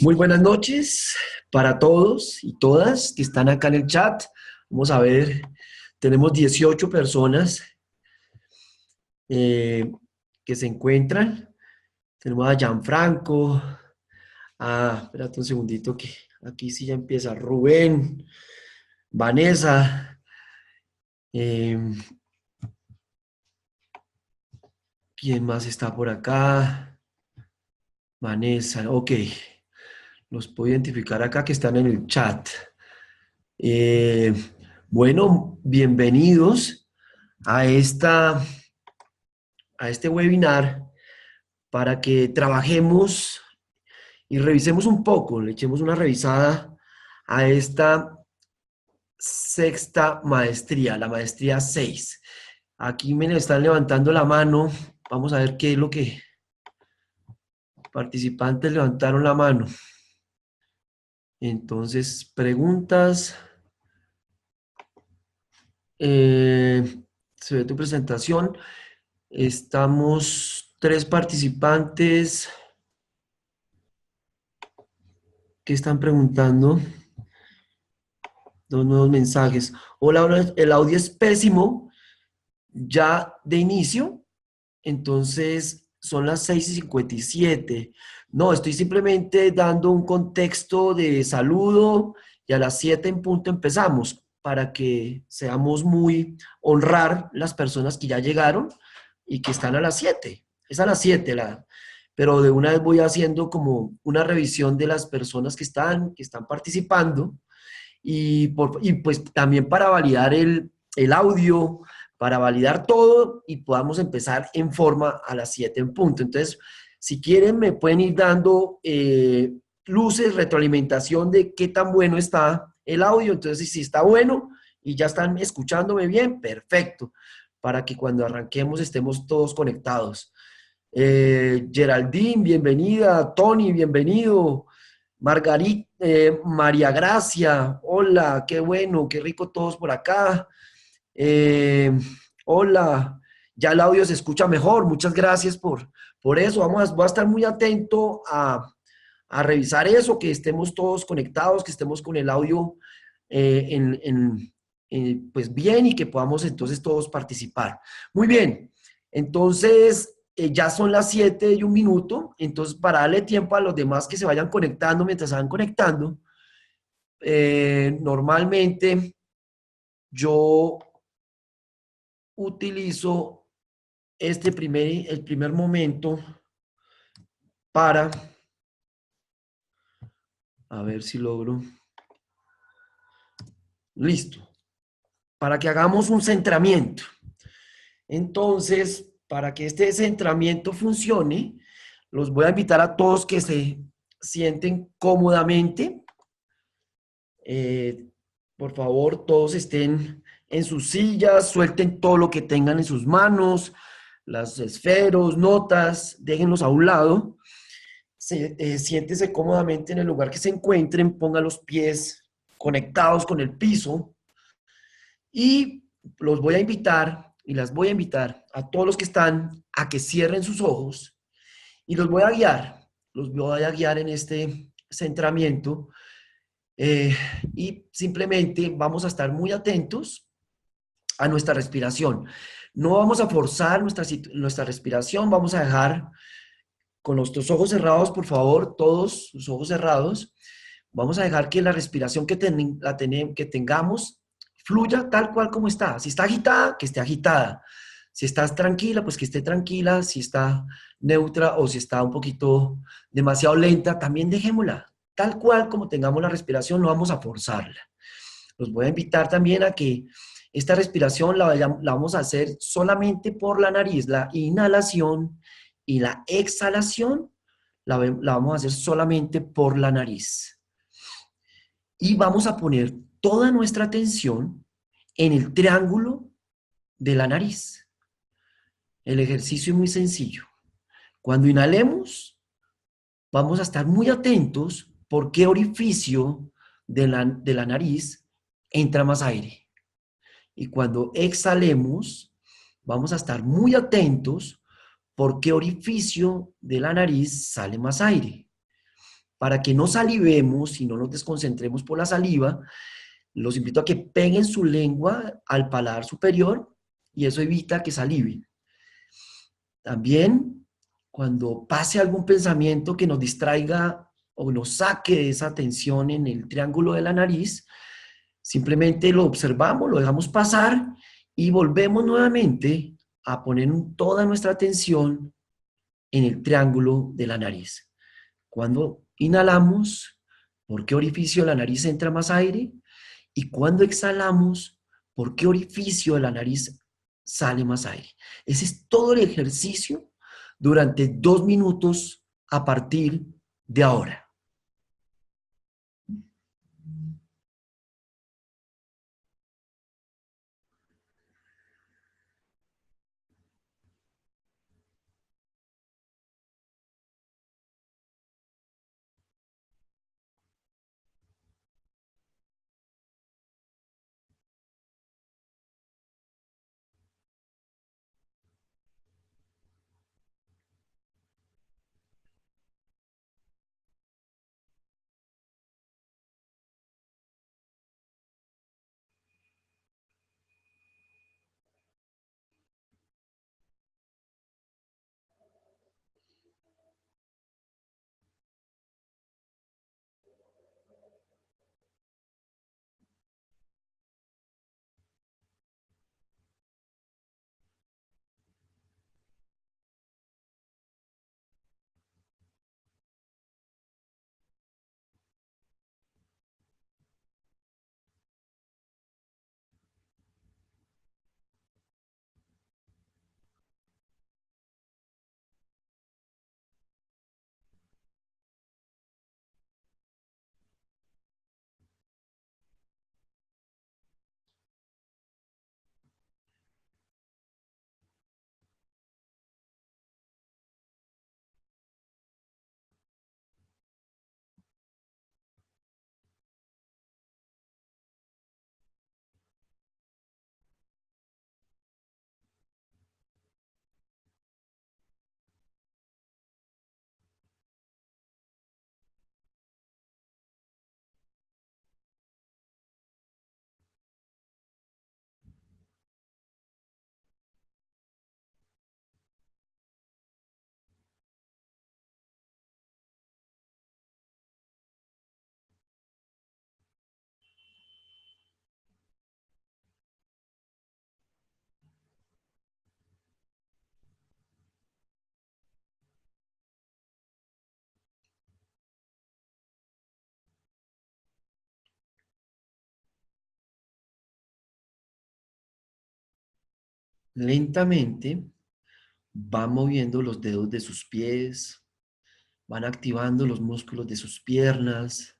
Muy buenas noches para todos y todas que están acá en el chat. Vamos a ver, tenemos 18 personas eh, que se encuentran. Tenemos a Gianfranco, espérate un segundito que aquí sí ya empieza Rubén, Vanessa, eh, ¿quién más está por acá? Vanessa, ok, los puedo identificar acá que están en el chat. Eh, bueno, bienvenidos a a este webinar para que trabajemos y revisemos un poco, le echemos una revisada a esta sexta maestría, la maestría 6. Aquí me están levantando la mano. Vamos a ver qué es lo que participantes levantaron la mano. Entonces, preguntas. Se ve tu presentación. Estamos tres participantes que están preguntando. Dos nuevos mensajes. Hola, el audio es pésimo ya de inicio, entonces son las 6:57. No, estoy simplemente dando un contexto de saludo y a las 7 en punto empezamos para que seamos muy honrar las personas que ya llegaron y que están a las 7. Es a las 7 pero de una vez voy haciendo como una revisión de las personas que están participando y pues también para validar el audio, para validar todo y podamos empezar en forma a las 7 en punto. Entonces, si quieren, me pueden ir dando luces, retroalimentación de qué tan bueno está el audio. Entonces, si está bueno y ya están escuchándome bien, perfecto, para que cuando arranquemos estemos todos conectados. Geraldine, bienvenida. Tony, bienvenido. Margarita, María Gracia, hola, qué bueno, qué rico todos por acá. Eh, hola, ya el audio se escucha mejor, muchas gracias por eso. Voy a estar muy atento a revisar eso, que estemos todos conectados, que estemos con el audio pues bien y que podamos entonces todos participar. Muy bien, entonces ya son las 7:01, entonces para darle tiempo a los demás que se vayan conectando mientras se van conectando, normalmente yo utilizo el primer momento para, a ver si logro, listo, para que hagamos un centramiento. Entonces, para que este centramiento funcione, los voy a invitar a todos que se sienten cómodamente. Eh, por favor, todos estén en sus sillas, suelten todo lo que tengan en sus manos, las esferos, notas, déjenlos a un lado. Siéntese cómodamente en el lugar que se encuentren, pongan los pies conectados con el piso y los voy a invitar y las voy a invitar a todos los que están a que cierren sus ojos y los voy a guiar en este centramiento y simplemente vamos a estar muy atentos a nuestra respiración. No vamos a forzar nuestra respiración, vamos a dejar con nuestros ojos cerrados, por favor, todos los ojos cerrados. Vamos a dejar que la respiración que tengamos fluya tal cual como está. Si está agitada, que esté agitada. Si estás tranquila, pues que esté tranquila. Si está neutra o si está un poquito demasiado lenta, también dejémosla. Tal cual como tengamos la respiración, no vamos a forzarla. Los voy a invitar también a que esta respiración la vamos a hacer solamente por la nariz. La inhalación y la exhalación la vamos a hacer solamente por la nariz. Y vamos a poner toda nuestra atención en el triángulo de la nariz. El ejercicio es muy sencillo. Cuando inhalemos, vamos a estar muy atentos por qué orificio de la nariz entra más aire. Y cuando exhalemos, vamos a estar muy atentos por qué orificio de la nariz sale más aire. Para que no salivemos y no nos desconcentremos por la saliva, los invito a que peguen su lengua al paladar superior y eso evita que saliven. También, cuando pase algún pensamiento que nos distraiga o nos saque de esa tensión en el triángulo de la nariz, simplemente lo observamos, lo dejamos pasar y volvemos nuevamente a poner toda nuestra atención en el triángulo de la nariz. Cuando inhalamos, ¿por qué orificio de la nariz entra más aire? Y cuando exhalamos, ¿por qué orificio de la nariz sale más aire? Ese es todo el ejercicio durante 2 minutos a partir de ahora. Lentamente van moviendo los dedos de sus pies, van activando los músculos de sus piernas,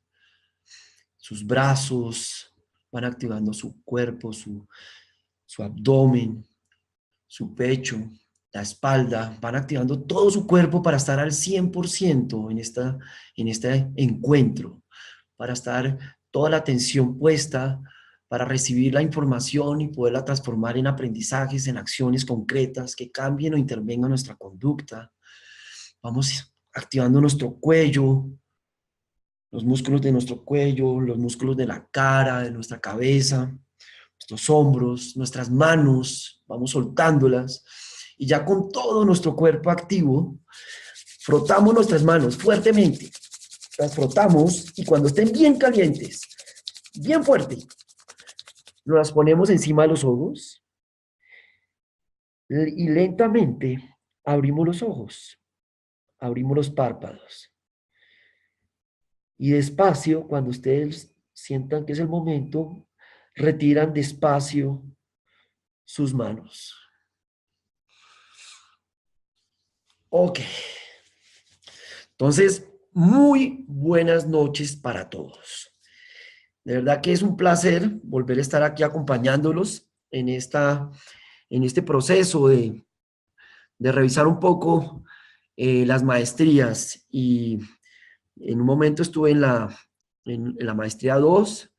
sus brazos, van activando su cuerpo, su abdomen, su pecho, la espalda, van activando todo su cuerpo para estar al 100% en este encuentro, para estar toda la atención puesta, para recibir la información y poderla transformar en aprendizajes, en acciones concretas que cambien o intervengan nuestra conducta. Vamos activando nuestro cuello, los músculos de nuestro cuello, los músculos de la cara, de nuestra cabeza, nuestros hombros, nuestras manos, vamos soltándolas y ya con todo nuestro cuerpo activo, frotamos nuestras manos fuertemente, las frotamos y cuando estén bien calientes, bien fuerte, nos las ponemos encima de los ojos y lentamente abrimos los ojos, abrimos los párpados y despacio, cuando ustedes sientan que es el momento, retiran despacio sus manos. Ok. Entonces, muy buenas noches para todos. De verdad que es un placer volver a estar aquí acompañándolos en este proceso de revisar un poco las maestrías. Y en un momento estuve en la maestría 2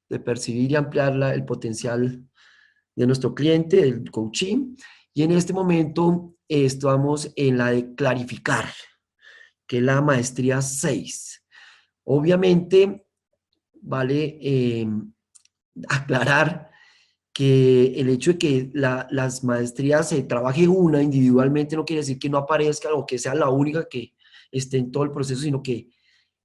de percibir y ampliar el potencial de nuestro cliente, el coaching. Y en este momento estamos en la de clarificar, que es la maestría 6. Obviamente, vale aclarar que el hecho de que las maestrías se trabaje una individualmente no quiere decir que no aparezca o que sea la única que esté en todo el proceso, sino que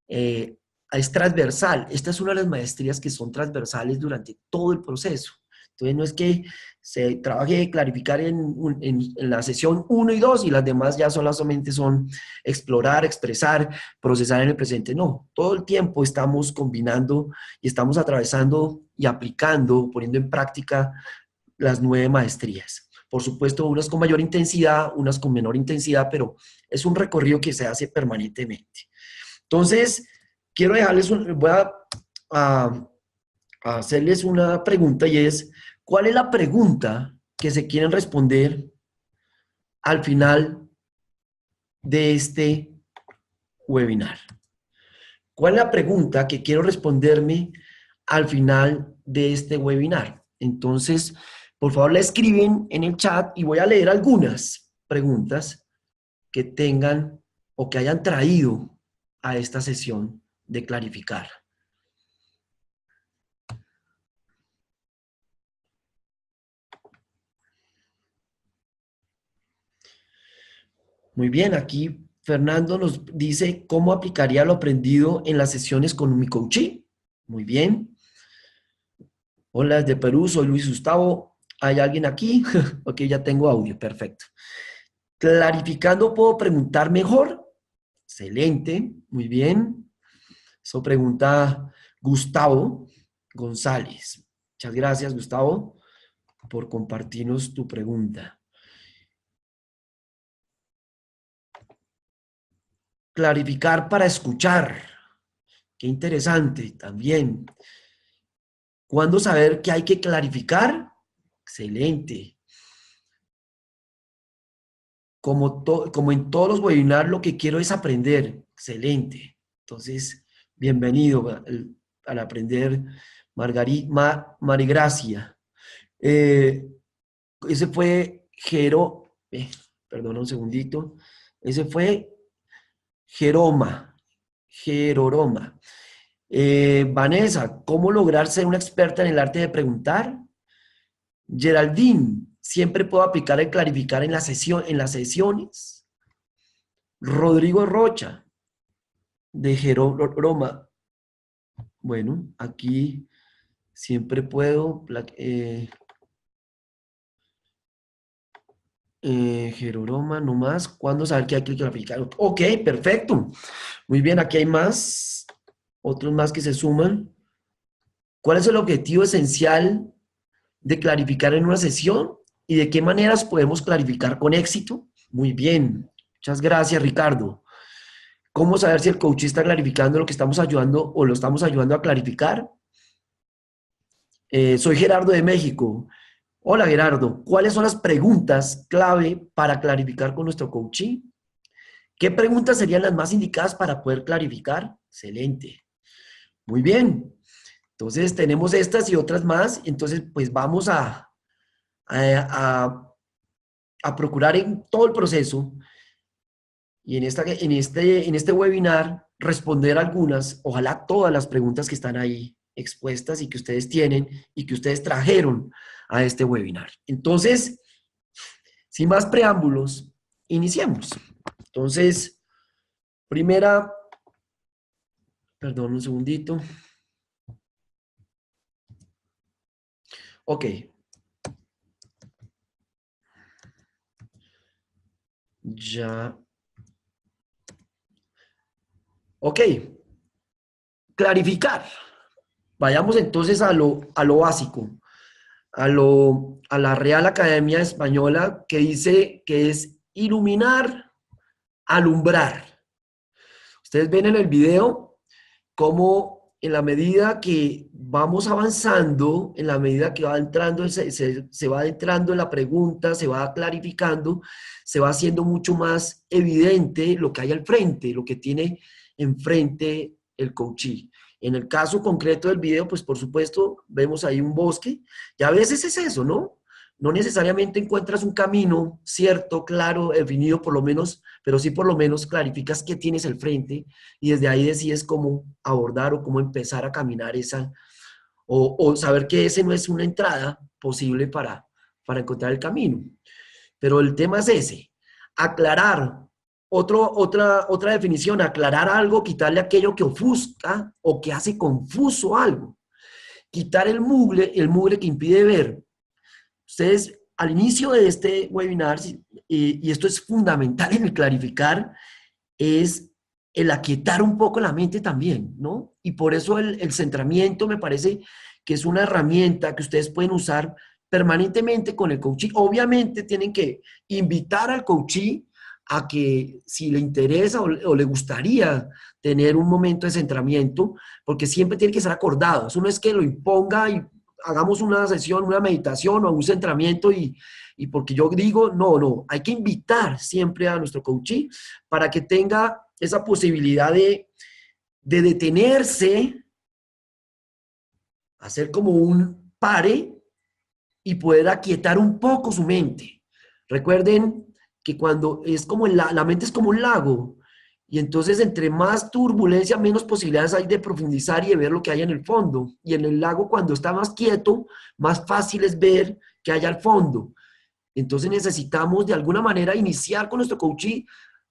es transversal. Esta es una de las maestrías que son transversales durante todo el proceso. Entonces no es que se trabaje de clarificar en la sesión 1 y 2 y las demás ya solamente son explorar, expresar, procesar en el presente. No, todo el tiempo estamos combinando y estamos atravesando y aplicando, poniendo en práctica las 9 maestrías. Por supuesto, unas con mayor intensidad, unas con menor intensidad, pero es un recorrido que se hace permanentemente. Entonces, quiero dejarles, voy a hacerles una pregunta y es, ¿cuál es la pregunta que se quieren responder al final de este webinar? ¿Cuál es la pregunta que quiero responderme al final de este webinar? Entonces, por favor, la escriben en el chat y voy a leer algunas preguntas que tengan o que hayan traído a esta sesión de clarificar. Muy bien, aquí Fernando nos dice cómo aplicaría lo aprendido en las sesiones con mi coachee. Muy bien. Hola, desde Perú, soy Luis Gustavo. ¿Hay alguien aquí? Ok, ya tengo audio, perfecto. Clarificando, ¿puedo preguntar mejor? Excelente, muy bien. Eso pregunta Gustavo González. Muchas gracias, Gustavo, por compartirnos tu pregunta. Clarificar para escuchar. Qué interesante también. ¿Cuándo saber que hay que clarificar? Excelente. Como en todos los webinars, lo que quiero es aprender. Excelente. Entonces, bienvenido al aprender, Marigracia. Ese fue perdón un segundito. Ese fue Geroroma. Vanessa, ¿cómo lograr ser una experta en el arte de preguntar? Geraldine, ¿siempre puedo aplicar el clarificar en las sesiones? Rodrigo Rocha, de Geroroma. Bueno, aquí siempre puedo. Geroroma, nomás. ¿Cuándo saber que hay que clarificar? Ok, perfecto. Muy bien, aquí hay más. Otros más que se suman. ¿Cuál es el objetivo esencial de clarificar en una sesión? ¿Y de qué maneras podemos clarificar con éxito? Muy bien. Muchas gracias, Ricardo. ¿Cómo saber si el coach está clarificando lo que estamos ayudando o lo estamos ayudando a clarificar? Soy Gerardo de México. Hola, Gerardo. ¿Cuáles son las preguntas clave para clarificar con nuestro coachee? ¿Qué preguntas serían las más indicadas para poder clarificar? Excelente. Muy bien. Entonces, tenemos estas y otras más. Entonces, pues vamos a procurar en todo el proceso y en este webinar responder algunas, ojalá todas las preguntas que están ahí expuestas y que ustedes tienen y que ustedes trajeron a este webinar. Entonces, sin más preámbulos, iniciemos. Entonces, primera, perdón un segundito. Ok. Ya. Ok. Clarificar. Vayamos entonces a lo básico, a la Real Academia Española que dice que es iluminar, alumbrar. Ustedes ven en el video cómo en la medida que vamos avanzando, en la medida que va entrando, se va entrando en la pregunta, se va clarificando, se va haciendo mucho más evidente lo que hay al frente, lo que tiene enfrente el coachee. En el caso concreto del video, pues por supuesto, vemos ahí un bosque y a veces es eso, ¿no? no necesariamente encuentras un camino cierto, claro, definido por lo menos, pero sí por lo menos clarificas qué tienes al frente y desde ahí decides cómo abordar o cómo empezar a caminar esa, o saber que ese no es una entrada posible para encontrar el camino. Pero el tema es ese, aclarar. Otra definición, aclarar algo, quitarle aquello que ofusca o que hace confuso algo. Quitar el mugre que impide ver. Ustedes, al inicio de este webinar, y esto es fundamental en el clarificar, es el aquietar un poco la mente también, ¿no? Y por eso el centramiento me parece que es una herramienta que ustedes pueden usar permanentemente con el coaching. Obviamente tienen que invitar al coachee a que si le interesa o le gustaría tener un momento de centramiento, porque siempre tiene que ser acordado. Eso no es que lo imponga y hagamos una sesión, una meditación o un centramiento y porque yo digo, no, hay que invitar siempre a nuestro coachee para que tenga esa posibilidad de detenerse, hacer como un pare y poder aquietar un poco su mente. Recuerden que cuando es como la mente es como un lago, y entonces entre más turbulencia, menos posibilidades hay de profundizar y de ver lo que hay en el fondo. Y en el lago, cuando está más quieto, más fácil es ver que hay al fondo. Entonces necesitamos de alguna manera iniciar con nuestro coaching,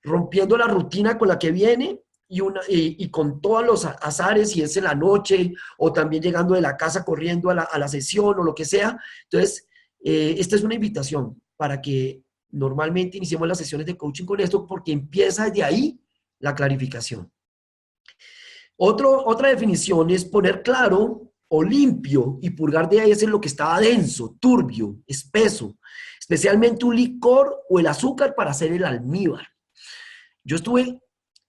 rompiendo la rutina con la que viene y con todos los azares, si es en la noche o también llegando de la casa corriendo a la sesión o lo que sea. Entonces, esta es una invitación para que normalmente iniciemos las sesiones de coaching con esto porque empieza desde ahí la clarificación. Otra definición es poner claro o limpio y purgar de ahí es lo que estaba denso, turbio, espeso, especialmente un licor o el azúcar para hacer el almíbar. Yo estuve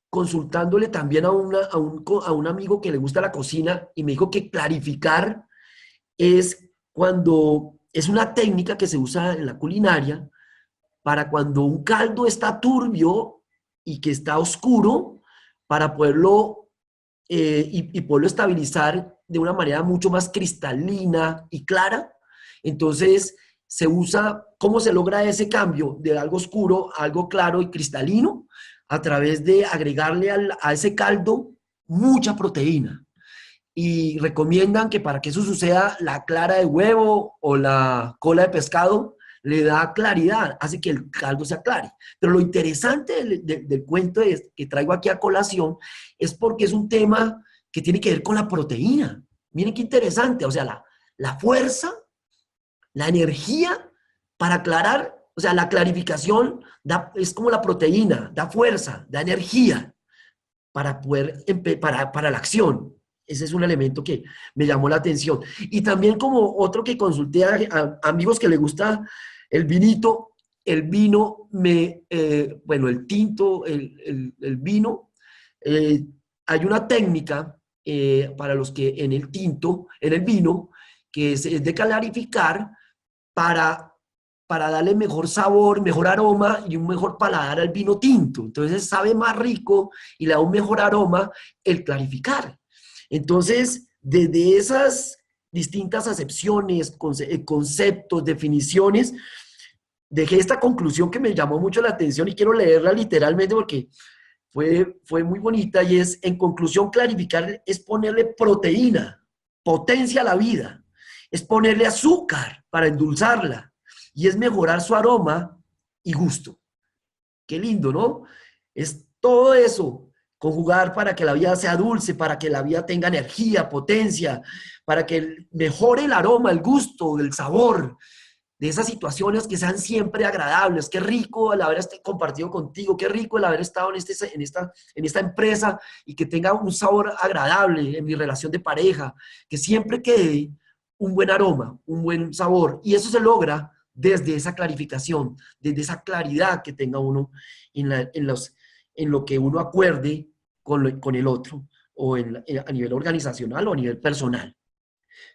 consultándole también a un amigo que le gusta la cocina y me dijo que clarificar es cuando es una técnica que se usa en la culinaria para cuando un caldo está turbio y que está oscuro para poderlo y poderlo estabilizar de una manera mucho más cristalina y clara. Entonces, se usa, ¿cómo se logra ese cambio de algo oscuro a algo claro y cristalino? A través de agregarle a ese caldo mucha proteína. Y recomiendan que para que eso suceda, la clara de huevo o la cola de pescado le da claridad, hace que el caldo se aclare. Pero lo interesante del cuento que traigo aquí a colación es porque es un tema que tiene que ver con la proteína. Miren qué interesante, o sea, la fuerza, la energía para aclarar, o sea, la clarificación es como la proteína, da fuerza, da energía para poder, para la acción. Ese es un elemento que me llamó la atención. Y también como otro que consulté a amigos que les gusta el vinito, el vino, bueno, el tinto, el vino, eh, hay una técnica para los que en el tinto, en el vino, que es de clarificar para darle mejor sabor, mejor aroma y un mejor paladar al vino tinto. Entonces sabe más rico y le da un mejor aroma el clarificar. Entonces, desde esas distintas acepciones, conceptos, definiciones, dejé esta conclusión que me llamó mucho la atención y quiero leerla literalmente porque fue muy bonita y es, en conclusión, clarificar es ponerle proteína, potencia a la vida, es ponerle azúcar para endulzarla y es mejorar su aroma y gusto. Qué lindo, ¿no? Es todo eso, conjugar para que la vida sea dulce, para que la vida tenga energía, potencia, para que mejore el aroma, el gusto, el sabor de esas situaciones que sean siempre agradables. Qué rico el haber compartido contigo, qué rico el haber estado en esta empresa y que tenga un sabor agradable en mi relación de pareja, que siempre quede un buen aroma, un buen sabor. Y eso se logra desde esa clarificación, desde esa claridad que tenga uno en lo que uno acuerde con el otro, o a nivel organizacional o a nivel personal.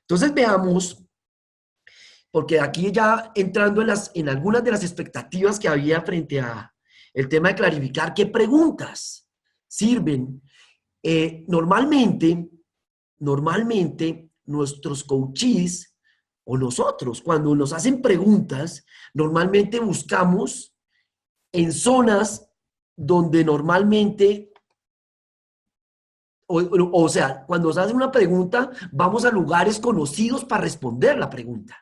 Entonces veamos, porque aquí ya entrando en algunas de las expectativas que había frente a el tema de clarificar, ¿qué preguntas sirven? Normalmente nuestros coaches o nosotros, cuando nos hacen preguntas, normalmente buscamos en zonas donde normalmente, o sea, cuando nos hacen una pregunta, vamos a lugares conocidos para responder la pregunta.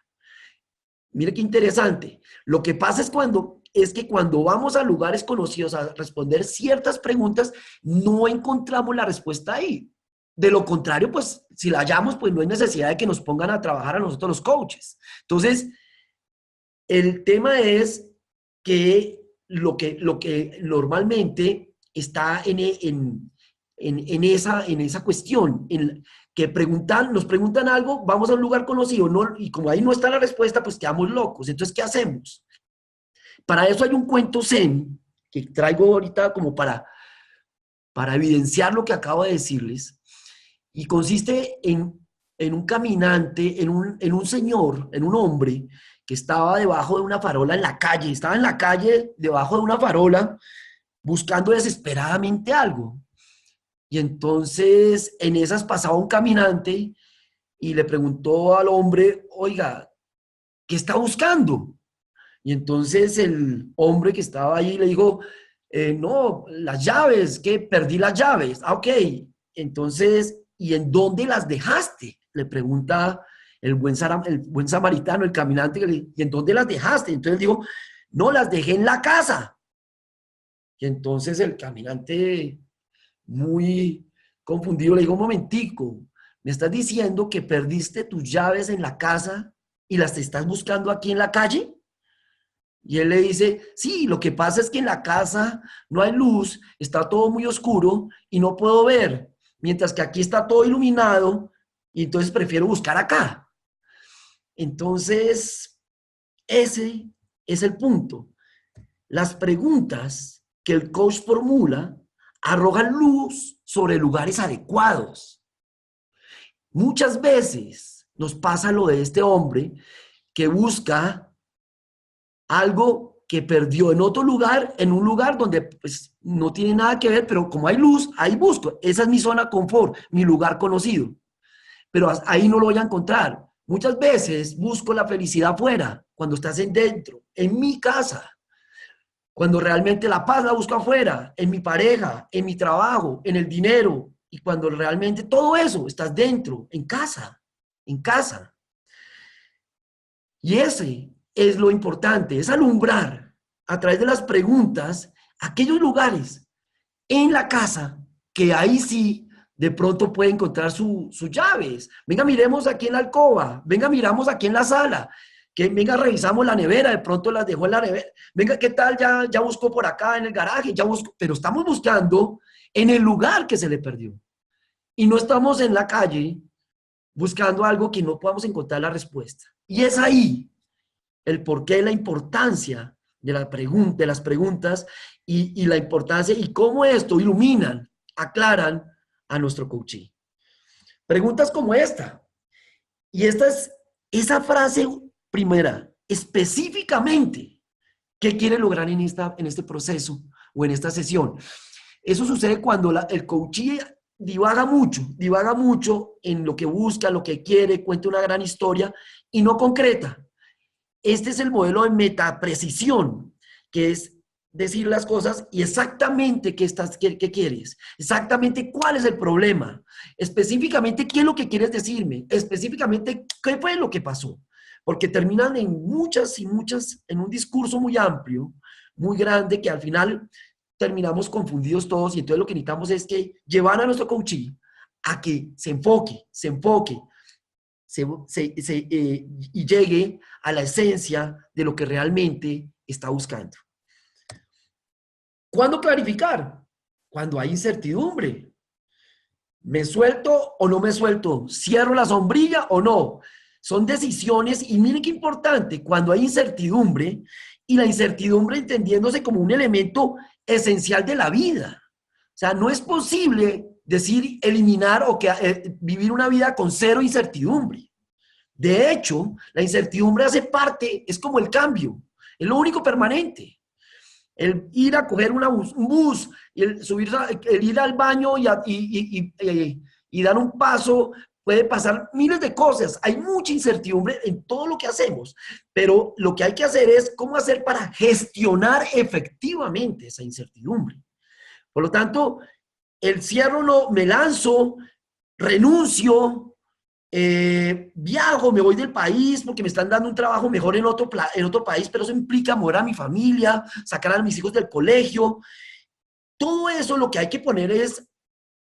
Mire qué interesante. Lo que pasa es que cuando vamos a lugares conocidos a responder ciertas preguntas, no encontramos la respuesta ahí. De lo contrario, pues si la hallamos, pues no hay necesidad de que nos pongan a trabajar a nosotros los coaches. Entonces, el tema es que lo que normalmente está en esa cuestión, que nos preguntan algo, vamos a un lugar conocido, no, y como ahí no está la respuesta, pues quedamos locos. Entonces, ¿qué hacemos? Para eso hay un cuento zen que traigo ahorita como para evidenciar lo que acabo de decirles, y consiste en un caminante, en un señor, en un hombre que estaba debajo de una farola en la calle, estaba en la calle debajo de una farola buscando desesperadamente algo. Y entonces en esas pasaba un caminante y le preguntó al hombre, oiga, ¿qué está buscando? Y entonces el hombre que estaba ahí le dijo, no, las llaves, que perdí las llaves. Ah, ok. Entonces, ¿y en dónde las dejaste? Le pregunta el buen samaritano, el caminante, ¿y en dónde las dejaste? Entonces él dijo, no, las dejé en la casa. Y entonces el caminante, muy confundido, le dijo, un momentico, ¿me estás diciendo que perdiste tus llaves en la casa y las estás buscando aquí en la calle? Y él le dice, sí, lo que pasa es que en la casa no hay luz, está todo muy oscuro y no puedo ver, mientras que aquí está todo iluminado y entonces prefiero buscar acá. Entonces, ese es el punto. Las preguntas que el coach formula arrojan luz sobre lugares adecuados. Muchas veces nos pasa lo de este hombre que busca algo que perdió en otro lugar, en un lugar donde pues, no tiene nada que ver, pero como hay luz, ahí busco. Esa es mi zona de confort, mi lugar conocido. Pero ahí no lo voy a encontrar. Muchas veces busco la felicidad afuera, cuando estás en dentro, en mi casa. Cuando realmente la paz la busco afuera, en mi pareja, en mi trabajo, en el dinero. Y cuando realmente todo eso estás dentro, en casa, en casa. Y ese es lo importante, es alumbrar a través de las preguntas aquellos lugares en la casa que ahí sí de pronto puede encontrar sus llaves. Venga, miremos aquí en la alcoba, venga, miramos aquí en la sala, que venga, revisamos la nevera, de pronto las dejó en la nevera. Venga, ¿qué tal? Ya buscó por acá en el garaje, ya buscó, pero estamos buscando en el lugar que se le perdió. Y no estamos en la calle buscando algo que no podamos encontrar la respuesta. Y es ahí el porqué, la importancia de las preguntas y la importancia y cómo esto iluminan, aclaran a nuestro coachee. Preguntas como esta. Y esta es esa frase primera, específicamente, ¿qué quiere lograr en este proceso o en esta sesión? Eso sucede cuando el coachee divaga mucho en lo que busca, lo que quiere, cuenta una gran historia y no concreta. Este es el modelo de metaprecisión, que es decir las cosas y exactamente qué quieres, exactamente cuál es el problema, específicamente qué es lo que quieres decirme, específicamente qué fue lo que pasó, porque terminan en muchas y muchas, en un discurso muy amplio, muy grande, que al final terminamos confundidos todos y entonces lo que necesitamos es que llevar a nuestro coachee a que se enfoque, y llegue a la esencia de lo que realmente está buscando. ¿Cuándo clarificar? Cuando hay incertidumbre. ¿Me suelto o no me suelto? ¿Cierro la sombrilla o no? Son decisiones y miren qué importante, cuando hay incertidumbre, y la incertidumbre entendiéndose como un elemento esencial de la vida. O sea, no es posible decir eliminar o vivir una vida con cero incertidumbre. De hecho, la incertidumbre hace parte, es como el cambio, es lo único permanente. El ir a coger un bus, el ir al baño y dar un paso puede pasar miles de cosas, hay mucha incertidumbre en todo lo que hacemos, pero lo que hay que hacer es cómo hacer para gestionar efectivamente esa incertidumbre. Por lo tanto, el cierro no, me lanzo, renuncio, viajo, me voy del país porque me están dando un trabajo mejor en otro país, pero eso implica mover a mi familia, sacar a mis hijos del colegio. Todo eso lo que hay que poner es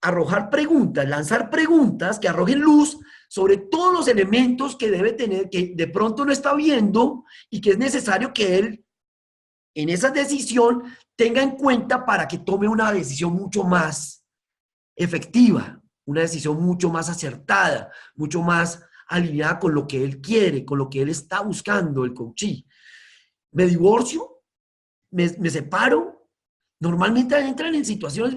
arrojar preguntas, lanzar preguntas que arrojen luz sobre todos los elementos que debe tener, que de pronto no está viendo y que es necesario que él en esa decisión tenga en cuenta para que tome una decisión mucho más efectiva, una decisión mucho más acertada, mucho más alineada con lo que él quiere, con lo que él está buscando, el coachee. ¿Me divorcio? ¿Me separo? Normalmente entran en situaciones,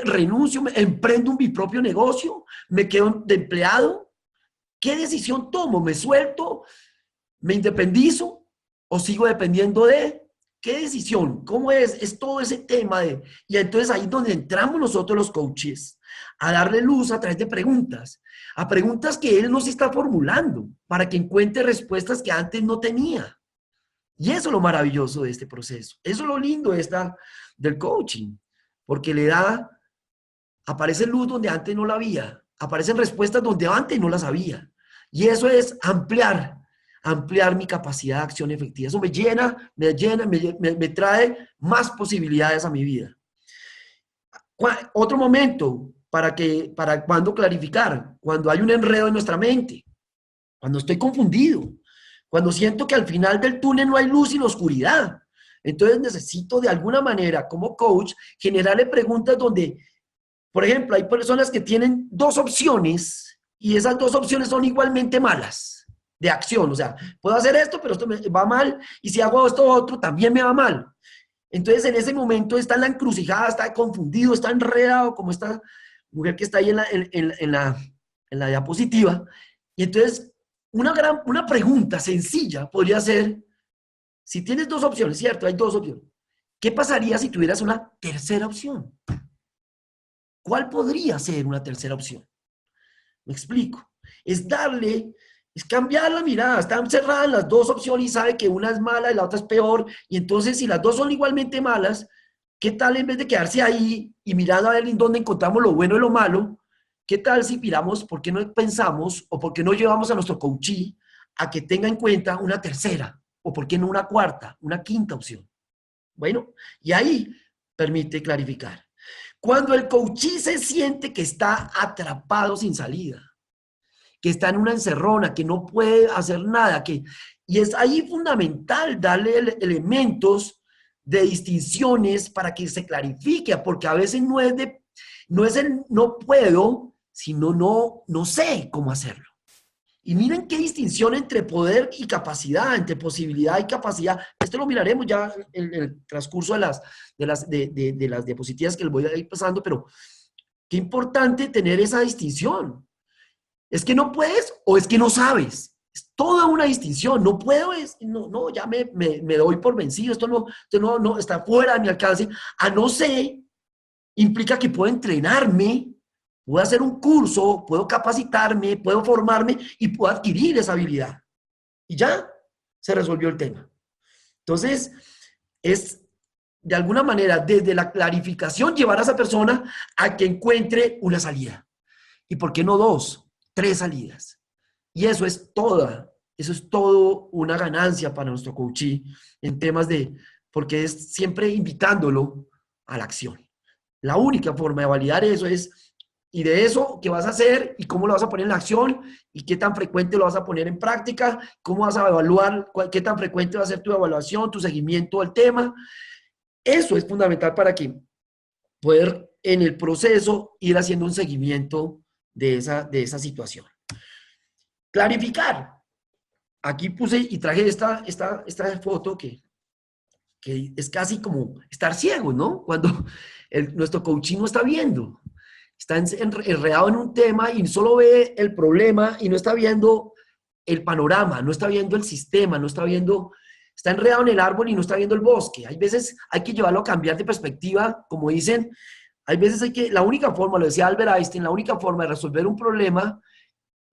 renuncio, emprendo mi propio negocio, me quedo de empleado. ¿Qué decisión tomo? ¿Me suelto? ¿Me independizo? ¿O sigo dependiendo de? ¿Qué decisión? ¿Cómo es? Es todo ese tema de... Y entonces ahí es donde entramos nosotros los coaches, a darle luz a través de preguntas, a preguntas que él nos está formulando, para que encuentre respuestas que antes no tenía. Y eso es lo maravilloso de este proceso. Eso es lo lindo del coaching, porque aparece luz donde antes no la había, aparecen respuestas donde antes no las había. Y eso es ampliar mi capacidad de acción efectiva. Eso me trae más posibilidades a mi vida. Otro momento para cuando clarificar, cuando hay un enredo en nuestra mente, cuando estoy confundido, cuando siento que al final del túnel no hay luz y la oscuridad. Entonces necesito de alguna manera, como coach, generarle preguntas donde, por ejemplo, hay personas que tienen dos opciones y esas dos opciones son igualmente malas de acción. O sea, puedo hacer esto, pero esto me va mal, y si hago esto otro, también me va mal. Entonces, en ese momento está en la encrucijada, está confundido, está enredado, como esta mujer que está ahí en la diapositiva. Y entonces, una pregunta sencilla podría ser, si tienes dos opciones, ¿cierto? Hay dos opciones. ¿Qué pasaría si tuvieras una tercera opción? ¿Cuál podría ser una tercera opción? Me explico. Es cambiar la mirada. Están cerradas las dos opciones y sabe que una es mala y la otra es peor. Y entonces, si las dos son igualmente malas, ¿qué tal en vez de quedarse ahí y mirando a ver en dónde encontramos lo bueno y lo malo? ¿Qué tal si miramos, por qué no pensamos o por qué no llevamos a nuestro coachee a que tenga en cuenta una tercera o por qué no una cuarta, una quinta opción? Bueno, y ahí permite clarificar. Cuando el coachee se siente que está atrapado sin salida, que está en una encerrona, que no puede hacer nada, y es ahí fundamental darle elementos de distinciones para que se clarifique, porque a veces no es el no puedo, sino no sé cómo hacerlo. Y miren qué distinción entre poder y capacidad, entre posibilidad y capacidad. Esto lo miraremos ya en el transcurso de las diapositivas que les voy a ir pasando, pero qué importante tener esa distinción. ¿Es que no puedes o es que no sabes? Es toda una distinción. No puedo, no, ya me doy por vencido. Esto no está fuera de mi alcance. A no sé, implica que puedo entrenarme, puedo hacer un curso, puedo capacitarme, puedo formarme y puedo adquirir esa habilidad. Y ya se resolvió el tema. Entonces, es de alguna manera, desde la clarificación, llevar a esa persona a que encuentre una salida. ¿Y por qué no dos? 3 salidas. Y eso es todo una ganancia para nuestro coachee en temas porque es siempre invitándolo a la acción. La única forma de validar eso es, y de eso, ¿qué vas a hacer? ¿Y cómo lo vas a poner en la acción? ¿Y qué tan frecuente lo vas a poner en práctica? ¿Cómo vas a evaluar? ¿Qué tan frecuente va a ser tu evaluación, tu seguimiento del tema? Eso es fundamental para que poder en el proceso ir haciendo un seguimiento de esa situación. Clarificar. Aquí puse y traje esta foto que es casi como estar ciego, ¿no? Cuando nuestro coaching no está viendo. Está enredado en un tema y solo ve el problema y no está viendo el panorama, no está viendo el sistema, está enredado en el árbol y no está viendo el bosque. Hay veces hay que llevarlo a cambiar de perspectiva, como dicen, hay veces la única forma, lo decía Albert Einstein, la única forma de resolver un problema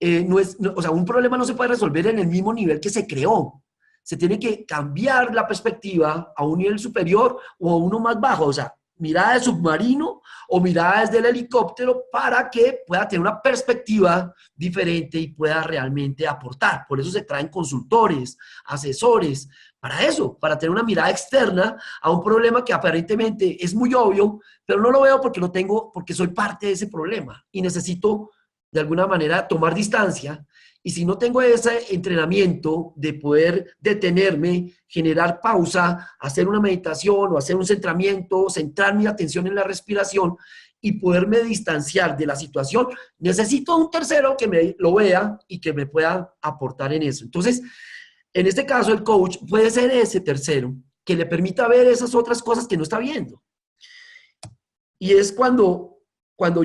o sea, un problema no se puede resolver en el mismo nivel que se creó. Se tiene que cambiar la perspectiva a un nivel superior o a uno más bajo. O sea, mirada de submarino o mirada desde el helicóptero para que pueda tener una perspectiva diferente y pueda realmente aportar. Por eso se traen consultores, asesores, para eso, para tener una mirada externa a un problema que aparentemente es muy obvio, pero no lo veo porque lo tengo, porque soy parte de ese problema y necesito de alguna manera tomar distancia. Y si no tengo ese entrenamiento de poder detenerme, generar pausa, hacer una meditación o hacer un centramiento, centrar mi atención en la respiración y poderme distanciar de la situación, necesito un tercero que me lo vea y que me pueda aportar en eso. Entonces, en este caso, el coach puede ser ese tercero que le permita ver esas otras cosas que no está viendo. Y es cuando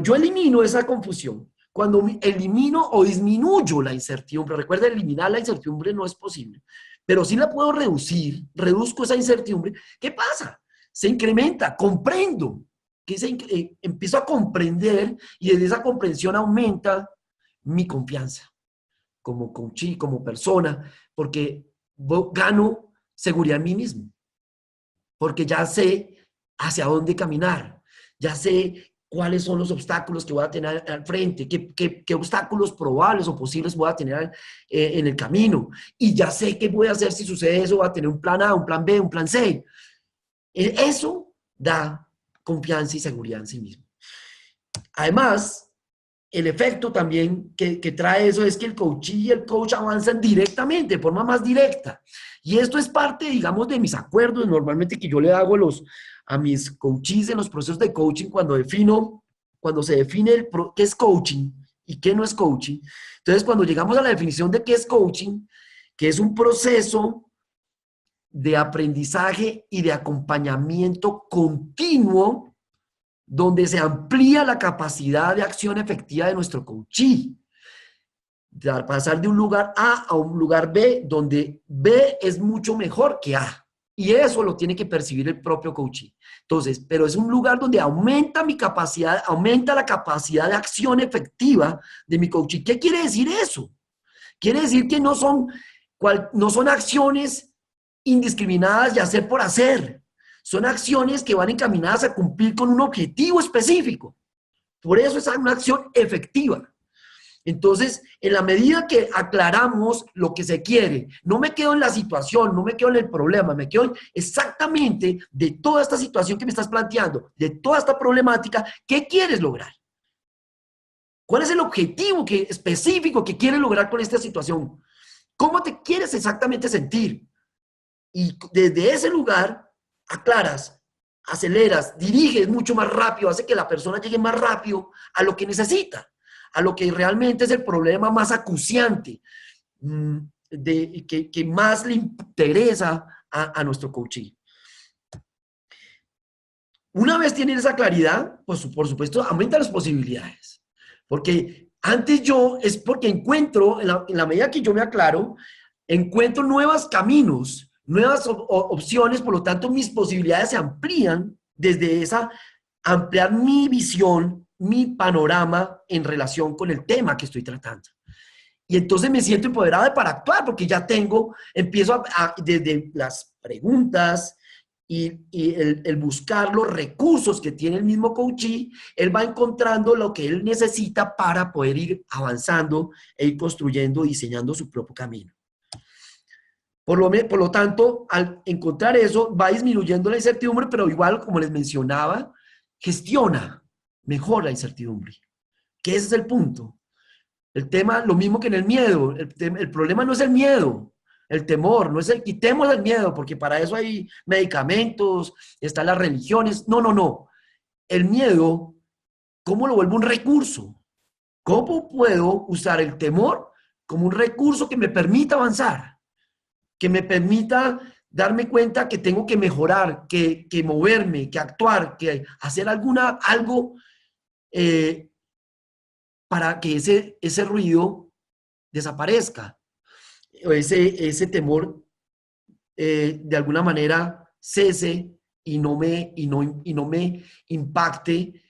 yo elimino esa confusión, cuando elimino o disminuyo la incertidumbre. Recuerda, eliminar la incertidumbre no es posible, pero sí la puedo reducir, reduzco esa incertidumbre. ¿Qué pasa? Se incrementa, comprendo, empiezo a comprender y desde esa comprensión aumenta mi confianza como coach, como persona, porque gano seguridad en mí mismo, porque ya sé hacia dónde caminar, ya sé cuáles son los obstáculos que voy a tener al frente, qué obstáculos probables o posibles voy a tener en el camino, y ya sé qué voy a hacer si sucede eso, voy a tener un plan A, un plan B, un plan C. Eso da confianza y seguridad en sí mismo. Además, el efecto también que trae eso es que el coach y el coach avanzan directamente, de forma más directa. Y esto es parte, digamos, de mis acuerdos normalmente que yo le hago a mis coaches en los procesos de coaching cuando se define qué es coaching y qué no es coaching. Entonces, cuando llegamos a la definición de qué es coaching, que es un proceso de aprendizaje y de acompañamiento continuo donde se amplía la capacidad de acción efectiva de nuestro coachee. Pasar de un lugar A a un lugar B, donde B es mucho mejor que A. Y eso lo tiene que percibir el propio coachee. Entonces, pero es un lugar donde aumenta mi capacidad, aumenta la capacidad de acción efectiva de mi coachee. ¿Qué quiere decir eso? Quiere decir que no son acciones indiscriminadas de hacer por hacer. Son acciones que van encaminadas a cumplir con un objetivo específico. Por eso es una acción efectiva. Entonces, en la medida que aclaramos lo que se quiere, no me quedo en la situación, no me quedo en el problema, me quedo exactamente de toda esta situación que me estás planteando, de toda esta problemática, ¿qué quieres lograr? ¿Cuál es el objetivo específico que quieres lograr con esta situación? ¿Cómo te quieres exactamente sentir? Y desde ese lugar aclaras, aceleras, diriges mucho más rápido, hace que la persona llegue más rápido a lo que necesita, a lo que realmente es el problema más acuciante, que más le interesa a nuestro coaching. Una vez tienen esa claridad, pues por supuesto aumenta las posibilidades. Porque antes es porque encuentro, en la medida que yo me aclaro, encuentro nuevos caminos, nuevas opciones, por lo tanto mis posibilidades se amplían desde ampliar mi visión, mi panorama en relación con el tema que estoy tratando. Y entonces me siento empoderado para actuar porque ya empiezo desde las preguntas y el buscar los recursos que tiene el mismo coachee, él va encontrando lo que él necesita para poder ir avanzando e ir construyendo, diseñando su propio camino. Por lo tanto, al encontrar eso, va disminuyendo la incertidumbre, pero igual, como les mencionaba, gestiona mejor la incertidumbre. Que ese es el punto. El tema, lo mismo que en el miedo, el problema no es el miedo, el temor, no es quitemos el miedo, porque para eso hay medicamentos, están las religiones. No, no, no. El miedo, ¿cómo lo vuelvo un recurso? ¿Cómo puedo usar el temor como un recurso que me permita avanzar? Que me permita darme cuenta que tengo que mejorar, que moverme, que actuar, que hacer algo para que ese ruido desaparezca, o ese temor de alguna manera cese y no me impacte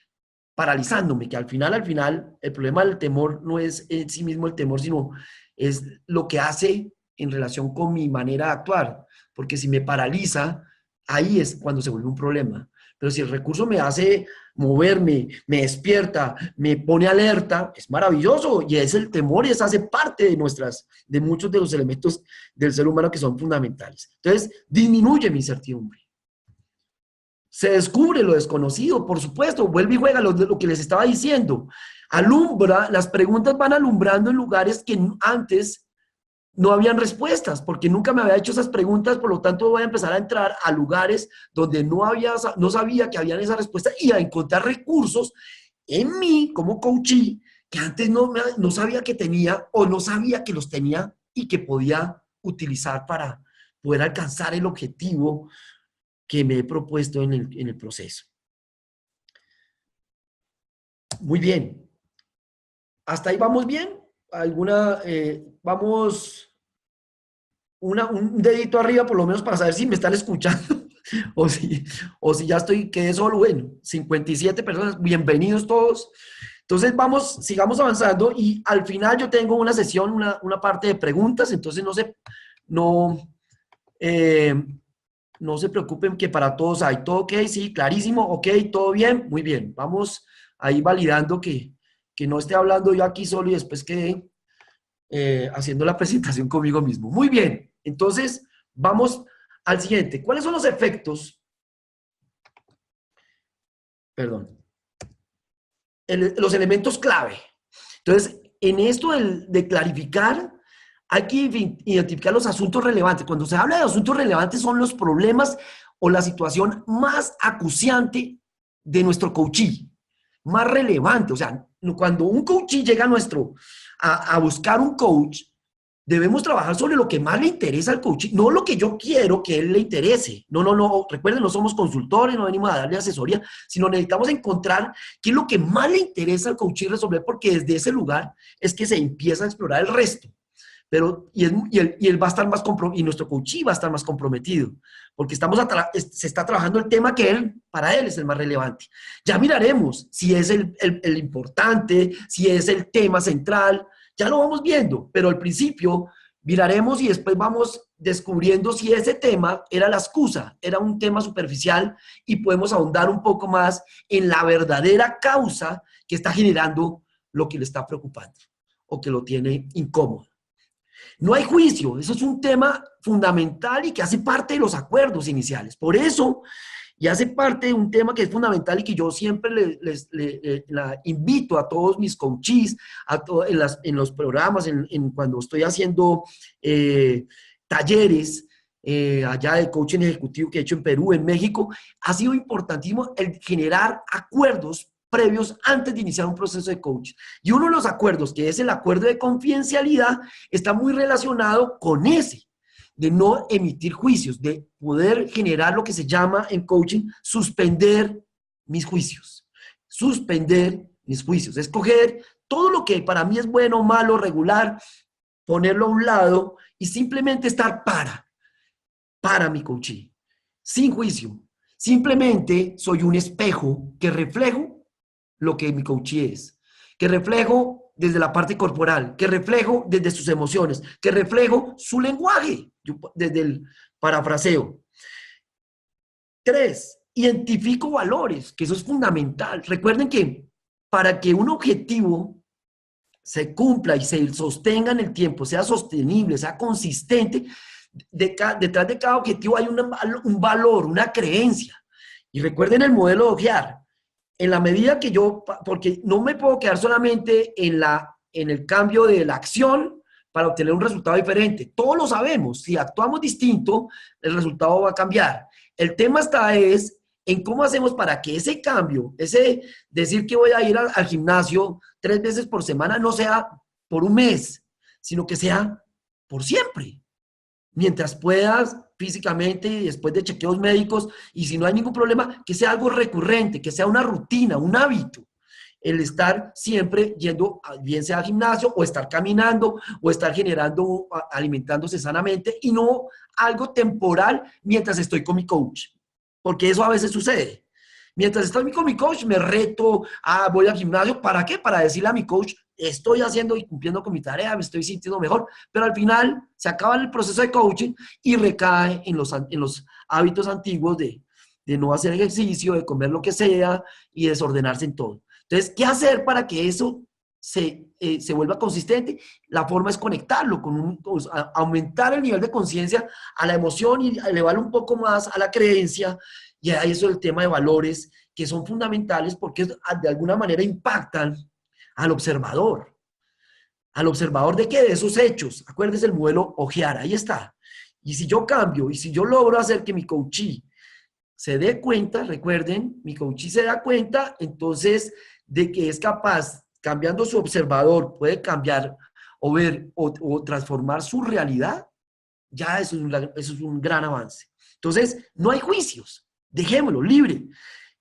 paralizándome, que al final, el problema del temor no es en sí mismo el temor, sino es lo que hace en relación con mi manera de actuar, porque si me paraliza, ahí es cuando se vuelve un problema. Pero si el recurso me hace moverme, me despierta, me pone alerta, es maravilloso, y es el temor y eso hace parte de muchos de los elementos del ser humano que son fundamentales. Entonces, disminuye mi incertidumbre. Se descubre lo desconocido, por supuesto, vuelve y juega lo que les estaba diciendo. Alumbra, las preguntas van alumbrando en lugares que antes no habían respuestas, porque nunca me había hecho esas preguntas, por lo tanto voy a empezar a entrar a lugares donde no sabía que habían esas respuestas y a encontrar recursos en mí como coachee que antes no sabía que tenía o no sabía que los tenía y que podía utilizar para poder alcanzar el objetivo que me he propuesto en el proceso. Muy bien. ¿Hasta ahí vamos bien? Vamos un dedito arriba por lo menos para saber si me están escuchando o si ya quedé solo. Bueno, 57 personas, bienvenidos todos. Entonces sigamos avanzando y al final yo tengo una sesión, una parte de preguntas, entonces no se preocupen que para todos hay todo ok, sí, clarísimo, ok, todo bien, muy bien. Vamos ahí validando que no esté hablando yo aquí solo y después quede haciendo la presentación conmigo mismo. Muy bien, entonces vamos al siguiente. ¿Cuáles son los efectos? Perdón. Los elementos clave. Entonces, en esto de clarificar, hay que identificar los asuntos relevantes. Cuando se habla de asuntos relevantes son los problemas o la situación más acuciante de nuestro coachee, más relevante. O sea, cuando un coachee llega a buscar un coach, debemos trabajar sobre lo que más le interesa al coachee, no lo que yo quiero que él le interese. No. Recuerden, no somos consultores, no venimos a darle asesoría, sino necesitamos encontrar qué es lo que más le interesa al coachee resolver, porque desde ese lugar es que se empieza a explorar el resto. Él va a estar más comprometido, y nuestro coachee va a estar más comprometido, porque se está trabajando el tema que para él es el más relevante. Ya miraremos si es el importante, si es el tema central, ya lo vamos viendo, pero al principio miraremos y después vamos descubriendo si ese tema era la excusa, era un tema superficial y podemos ahondar un poco más en la verdadera causa que está generando lo que le está preocupando o que lo tiene incómodo. No hay juicio, eso es un tema fundamental y que hace parte de los acuerdos iniciales. Por eso, y hace parte de un tema que es fundamental y que yo siempre la invito a todos mis coaches, en los programas, cuando estoy haciendo talleres allá de coaching ejecutivo que he hecho en Perú, en México, ha sido importantísimo el generar acuerdos previos antes de iniciar un proceso de coaching. Y uno de los acuerdos, que es el acuerdo de confidencialidad, está muy relacionado con ese, de no emitir juicios, de poder generar lo que se llama en coaching suspender mis juicios. Suspender mis juicios. Escoger todo lo que para mí es bueno, malo, regular, ponerlo a un lado y simplemente estar para mi coaching, sin juicio. Simplemente soy un espejo que reflejo lo que mi coachee es, que reflejo desde la parte corporal, que reflejo desde sus emociones, que reflejo su lenguaje, desde el parafraseo. 3, identifico valores, que eso es fundamental. Recuerden que para que un objetivo se cumpla y se sostenga en el tiempo, sea sostenible, sea consistente, detrás de cada objetivo hay un valor, una creencia. Y recuerden el modelo de Ojear. En la medida que porque no me puedo quedar solamente en el cambio de la acción para obtener un resultado diferente. Todos lo sabemos, si actuamos distinto, el resultado va a cambiar. El tema es en cómo hacemos para que ese cambio, ese decir que voy a ir al gimnasio 3 veces por semana, no sea por un mes, sino que sea por siempre. Mientras puedas físicamente y después de chequeos médicos, y si no hay ningún problema, que sea algo recurrente, que sea una rutina, un hábito, el estar siempre yendo, bien sea al gimnasio, o estar caminando, o estar alimentándose sanamente, y no algo temporal mientras estoy con mi coach, porque eso a veces sucede. Mientras estoy con mi coach, me reto, voy al gimnasio. ¿Para qué? Para decirle a mi coach, estoy haciendo y cumpliendo con mi tarea, me estoy sintiendo mejor. Pero al final se acaba el proceso de coaching y recae en los hábitos antiguos de no hacer ejercicio, de comer lo que sea y desordenarse en todo. Entonces, ¿qué hacer para que eso se vuelva consistente? La forma es conectarlo, aumentar el nivel de conciencia a la emoción y elevarlo un poco más a la creencia. Y ahí eso es el tema de valores, que son fundamentales porque de alguna manera impactan al observador. ¿Al observador de qué? De esos hechos. Acuérdense el modelo Ojear, ahí está. Y si yo cambio, y si yo logro hacer que mi coachee se dé cuenta, recuerden, mi coachee se da cuenta, entonces, de que es capaz, cambiando su observador, puede cambiar o ver o transformar su realidad, ya eso es un gran avance. Entonces, no hay juicios, dejémoslo libre.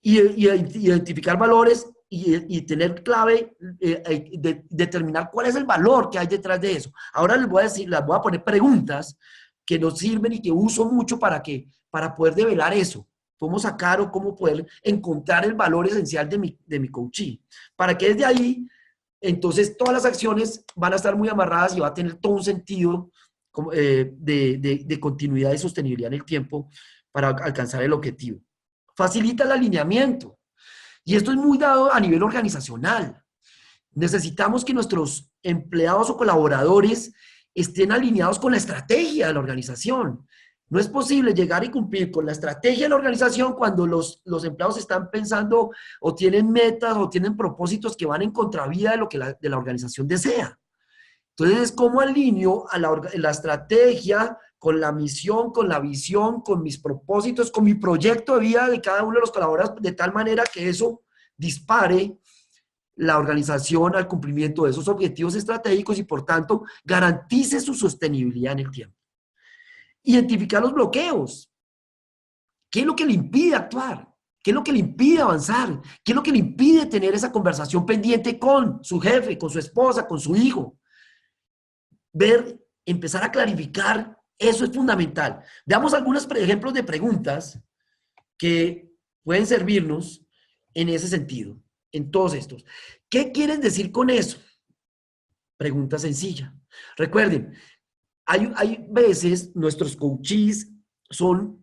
Y identificar valores y tener clave, determinar cuál es el valor que hay detrás de eso. Ahora les voy a decir, les voy a poner preguntas que nos sirven y que uso mucho para poder develar eso. Cómo sacar o cómo poder encontrar el valor esencial de mi coaching. Para que desde ahí, entonces, todas las acciones van a estar muy amarradas y va a tener todo un sentido de continuidad y sostenibilidad en el tiempo para alcanzar el objetivo. Facilita el alineamiento. Y esto es muy dado a nivel organizacional. Necesitamos que nuestros empleados o colaboradores estén alineados con la estrategia de la organización. No es posible llegar y cumplir con la estrategia de la organización cuando los empleados están pensando o tienen metas o tienen propósitos que van en contravía de lo que de la organización desea. Entonces, ¿cómo alineo a la estrategia con la misión, con la visión, con mis propósitos, con mi proyecto de vida de cada uno de los colaboradores, de tal manera que eso dispare la organización al cumplimiento de esos objetivos estratégicos y, por tanto, garantice su sostenibilidad en el tiempo? Identificar los bloqueos. ¿Qué es lo que le impide actuar? ¿Qué es lo que le impide avanzar? ¿Qué es lo que le impide tener esa conversación pendiente con su jefe, con su esposa, con su hijo? Ver, empezar a clarificar, eso es fundamental. Veamos algunos ejemplos de preguntas que pueden servirnos en ese sentido, en todos estos. ¿Qué quieres decir con eso? Pregunta sencilla. Recuerden, hay veces nuestros coaches son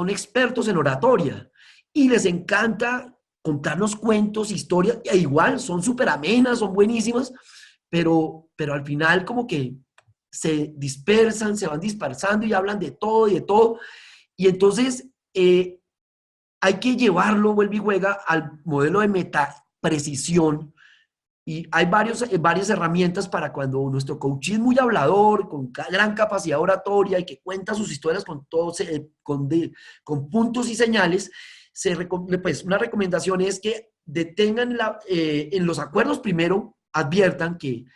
expertos en oratoria y les encanta contarnos cuentos, historias, e igual son súper amenas, son buenísimas, pero al final como que se dispersan, se van dispersando y hablan de todo y de todo. Y entonces hay que llevarlo, vuelve y juega, al modelo de metaprecisión. Y hay varias herramientas para cuando nuestro coach es muy hablador, con gran capacidad oratoria y que cuenta sus historias con puntos y señales. Pues una recomendación es que detengan en los acuerdos primero, adviertan que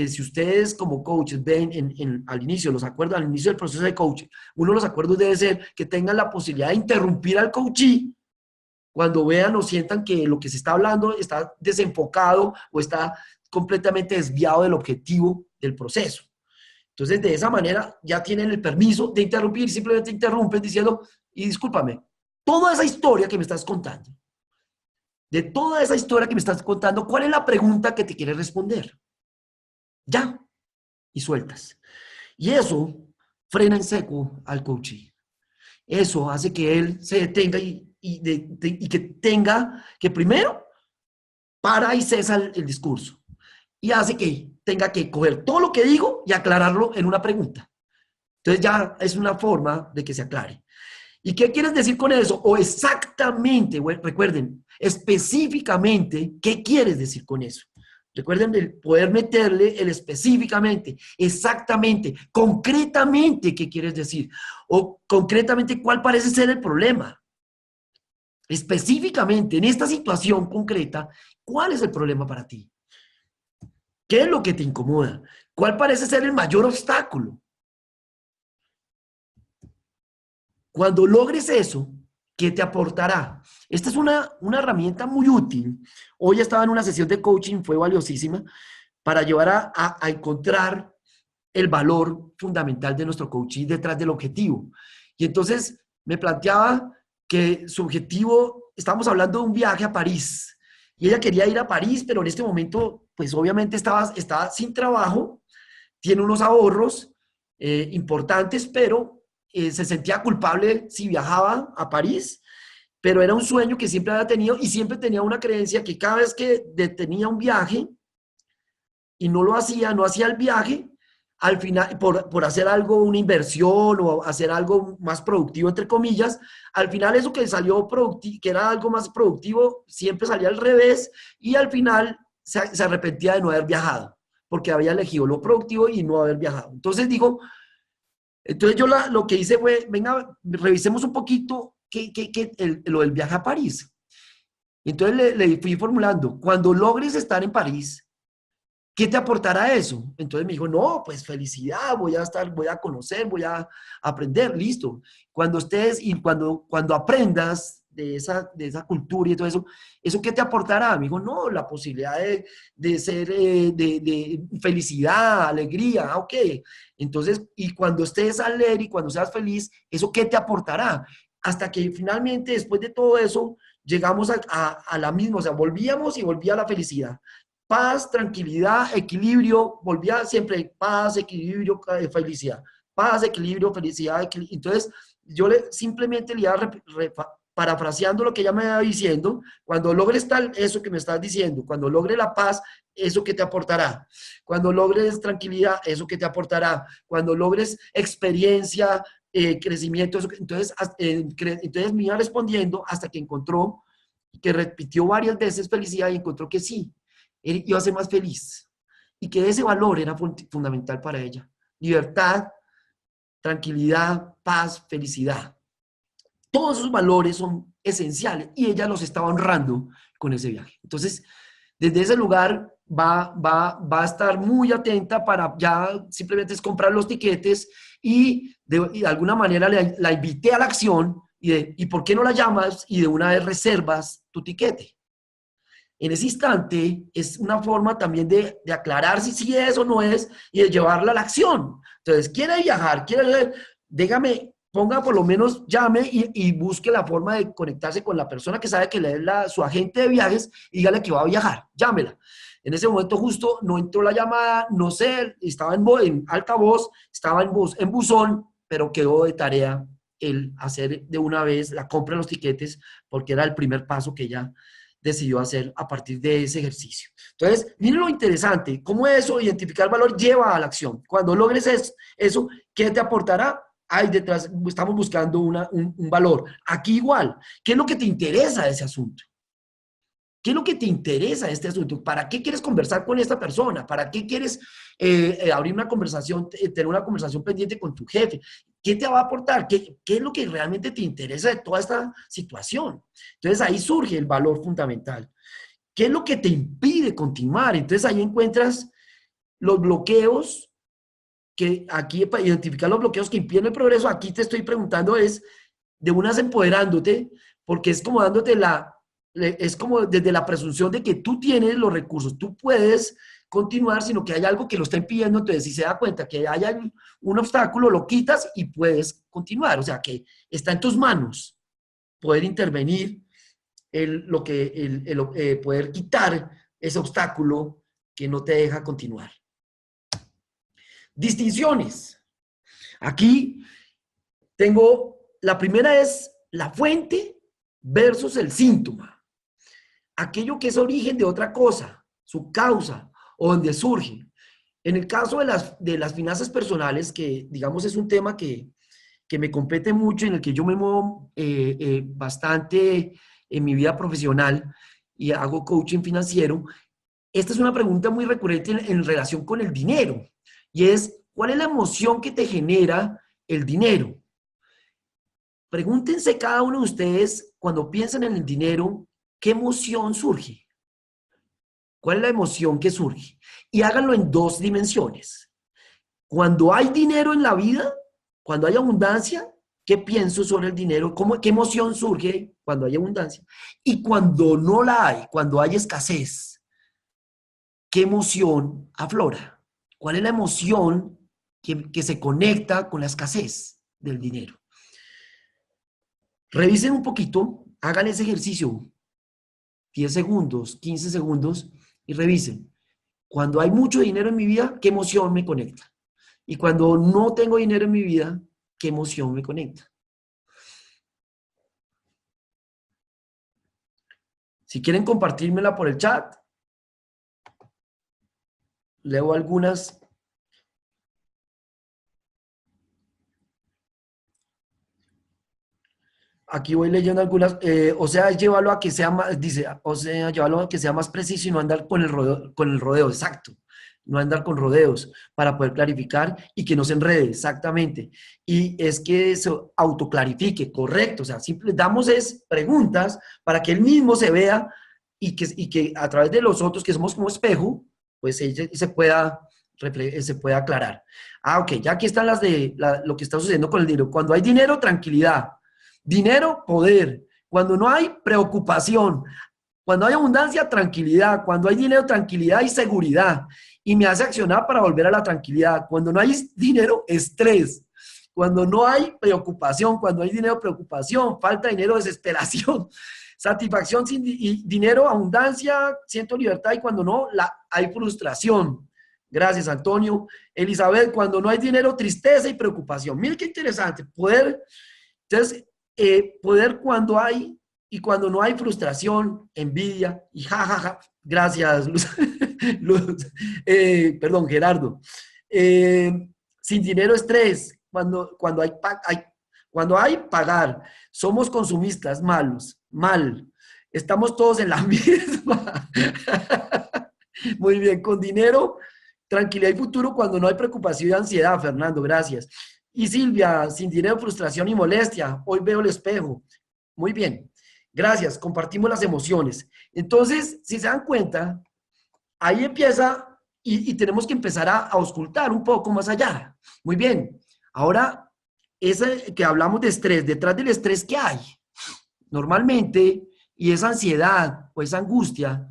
si ustedes como coaches ven al inicio, los acuerdos, al inicio del proceso de coaching, uno de los acuerdos debe ser que tengan la posibilidad de interrumpir al coachee cuando vean o sientan que lo que se está hablando está desenfocado o está completamente desviado del objetivo del proceso. Entonces, de esa manera ya tienen el permiso de interrumpir, simplemente interrumpen diciendo, y discúlpame, toda esa historia que me estás contando, de toda esa historia que me estás contando, ¿cuál es la pregunta que te quieres responder? Ya, y sueltas. Y eso frena en seco al coachee. Eso hace que él se detenga y que tenga que primero para y cesa el discurso. Y hace que tenga que coger todo lo que digo y aclararlo en una pregunta. Entonces ya es una forma de que se aclare. ¿Y qué quieres decir con eso? O exactamente, recuerden, específicamente, ¿qué quieres decir con eso? Recuerden el poder meterle el específicamente, exactamente, concretamente, ¿qué quieres decir? O concretamente, ¿cuál parece ser el problema? Específicamente, en esta situación concreta, ¿cuál es el problema para ti? ¿Qué es lo que te incomoda? ¿Cuál parece ser el mayor obstáculo? Cuando logres eso, ¿qué te aportará? Esta es una herramienta muy útil. Hoy estaba en una sesión de coaching, fue valiosísima, para llevar a encontrar el valor fundamental de nuestro coaching detrás del objetivo. Y entonces me planteaba que su objetivo estábamos hablando de un viaje a París y ella quería ir a París, pero en este momento, pues obviamente estaba sin trabajo, tiene unos ahorros importantes, pero se sentía culpable si viajaba a París, pero era un sueño que siempre había tenido y siempre tenía una creencia que cada vez que detenía un viaje y no lo hacía, no hacía el viaje, al final, por hacer algo, una inversión o hacer algo más productivo, entre comillas, al final eso que salió productivo, que era algo más productivo, siempre salía al revés y al final se arrepentía de no haber viajado, porque había elegido lo productivo y no haber viajado. Entonces digo, entonces yo lo que hice fue, venga, revisemos un poquito lo del viaje a París. Entonces le fui formulando, cuando logres estar en París, ¿qué te aportará eso? Entonces me dijo, no, pues felicidad, voy a conocer, voy a aprender, listo. Cuando estés y cuando aprendas de esa cultura y todo eso, ¿eso qué te aportará? Me dijo, no, la posibilidad de ser, de felicidad, alegría, ok. Entonces, y cuando estés alegre y cuando seas feliz, ¿eso qué te aportará? Hasta que finalmente, después de todo eso, llegamos a la misma, o sea, volvíamos y volvía la felicidad. Paz, tranquilidad, equilibrio, volvía siempre paz, equilibrio, felicidad. Paz, equilibrio, felicidad, equilibrio. Entonces, simplemente le iba parafraseando lo que ella me iba diciendo, cuando logres eso que me estás diciendo, cuando logres la paz, eso que te aportará. Cuando logres tranquilidad, eso que te aportará. Cuando logres experiencia, crecimiento, entonces me iba respondiendo hasta que encontró, que repitió varias veces felicidad y encontró que sí, él iba a ser más feliz y que ese valor era fundamental para ella. Libertad, tranquilidad, paz, felicidad. Todos esos valores son esenciales y ella los estaba honrando con ese viaje. Entonces, desde ese lugar va a estar muy atenta para ya simplemente es comprar los tiquetes y de alguna manera la invité a la acción y ¿por qué no la llamas? Y de una vez reservas tu tiquete. En ese instante es una forma también de aclarar si es o no es y de llevarla a la acción. Entonces, quiere viajar, quiere, dígame, ponga por lo menos, llame y busque la forma de conectarse con la persona que sabe que le es su agente de viajes y dígale que va a viajar, llámela. En ese momento justo no entró la llamada, no sé, estaba en altavoz, estaba en buzón, pero quedó de tarea el hacer de una vez la compra de los tiquetes porque era el primer paso que ella decidió hacer a partir de ese ejercicio. Entonces, miren lo interesante, cómo eso, identificar valor, lleva a la acción. Cuando logres eso, ¿qué te aportará? Ahí detrás estamos buscando un valor. Aquí igual, ¿qué es lo que te interesa de ese asunto? ¿Qué es lo que te interesa de este asunto? ¿Para qué quieres conversar con esta persona? ¿Para qué quieres abrir una conversación, tener una conversación pendiente con tu jefe? ¿Qué te va a aportar? ¿Qué es lo que realmente te interesa de toda esta situación? Entonces ahí surge el valor fundamental. ¿Qué es lo que te impide continuar? Entonces ahí encuentras los bloqueos, que aquí para identificar los bloqueos que impiden el progreso, aquí te estoy preguntando es, de unas empoderándote, porque es como dándote es como desde la presunción de que tú tienes los recursos, tú puedes continuar, sino que hay algo que lo está impidiendo, entonces si se da cuenta que hay un obstáculo, lo quitas y puedes continuar, o sea que está en tus manos poder intervenir, poder quitar ese obstáculo que no te deja continuar. Distinciones. Aquí tengo, la primera es la fuente versus el síntoma. Aquello que es origen de otra cosa, su causa o donde surge. En el caso de las finanzas personales, que digamos es un tema que me compete mucho, en el que yo me muevo bastante en mi vida profesional y hago coaching financiero, esta es una pregunta muy recurrente en relación con el dinero. Y es, ¿cuál es la emoción que te genera el dinero? Pregúntense cada uno de ustedes, cuando piensan en el dinero, ¿qué emoción surge? ¿Cuál es la emoción que surge? Y háganlo en dos dimensiones. Cuando hay dinero en la vida, cuando hay abundancia, ¿qué pienso sobre el dinero? ¿Qué emoción surge cuando hay abundancia? Y cuando no la hay, cuando hay escasez, ¿qué emoción aflora? ¿Cuál es la emoción que se conecta con la escasez del dinero? Revisen un poquito Hagan ese ejercicio, 10 segundos, 15 segundos, y revisen. Cuando hay mucho dinero en mi vida, ¿qué emoción me conecta? Y cuando no tengo dinero en mi vida, ¿qué emoción me conecta? Si quieren compartírmela por el chat, leo algunas. Aquí voy leyendo algunas, o sea, llévalo a que sea más, dice, o sea, llévalo a que sea más preciso y no andar con el rodeo, exacto. No andar con rodeos para poder clarificar y que no se enrede, exactamente. Y es que se autoclarifique, correcto. O sea, simple, damos es preguntas para que él mismo se vea y que a través de los otros que somos como espejo, pues se pueda aclarar. Ah, ok, ya aquí están las de lo que está sucediendo con el dinero. Cuando hay dinero, tranquilidad. Dinero, poder. Cuando no hay, preocupación. Cuando hay abundancia, tranquilidad. Cuando hay dinero, tranquilidad y seguridad. Y me hace accionar para volver a la tranquilidad. Cuando no hay dinero, estrés. Cuando no hay preocupación, cuando hay dinero, preocupación. Falta de dinero, desesperación. Satisfacción sin dinero, abundancia, siento libertad. Y cuando no, hay frustración. Gracias, Antonio. Elizabeth, cuando no hay dinero, tristeza y preocupación. Mire qué interesante. Entonces, poder cuando hay y cuando no hay frustración, envidia y jajaja. Gracias, Luz. Luz. Perdón, Gerardo. Sin dinero, estrés. Cuando hay pagar. Somos consumistas malos. Mal. Estamos todos en la misma. Muy bien, con dinero, tranquilidad y futuro cuando no hay preocupación y ansiedad, Fernando, gracias. Y Silvia, sin dinero, frustración y molestia. Hoy veo el espejo. Muy bien. Gracias. Compartimos las emociones. Entonces, si se dan cuenta, ahí empieza y tenemos que empezar a auscultar un poco más allá. Muy bien. Ahora, ese que hablamos de estrés, detrás del estrés, ¿qué hay? Normalmente, y esa ansiedad o esa angustia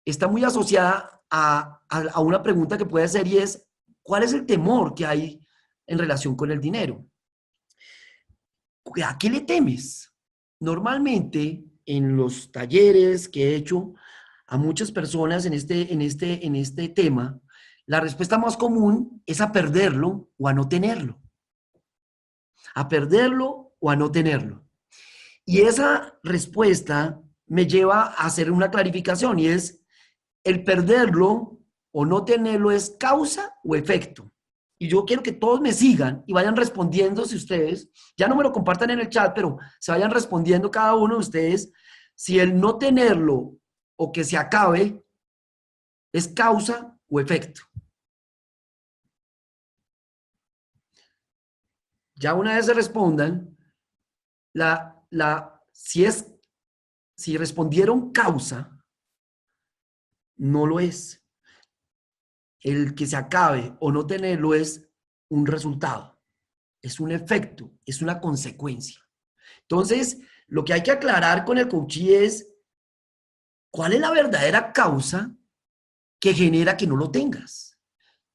está muy asociada a una pregunta que puede ser y es, ¿cuál es el temor que hay en relación con el dinero? ¿A qué le temes? Normalmente, en los talleres que he hecho a muchas personas en este tema, la respuesta más común es a perderlo o a no tenerlo. A perderlo o a no tenerlo. Y esa respuesta me lleva a hacer una clarificación y es, el perderlo o no tenerlo es causa o efecto. Y yo quiero que todos me sigan y vayan respondiendo si ustedes, ya no me lo compartan en el chat, pero se vayan respondiendo cada uno de ustedes si el no tenerlo o que se acabe es causa o efecto. Ya una vez se respondan, si respondieron causa, no lo es. El que se acabe o no tenerlo es un resultado, es un efecto, es una consecuencia. Entonces, lo que hay que aclarar con el coaching es cuál es la verdadera causa que genera que no lo tengas.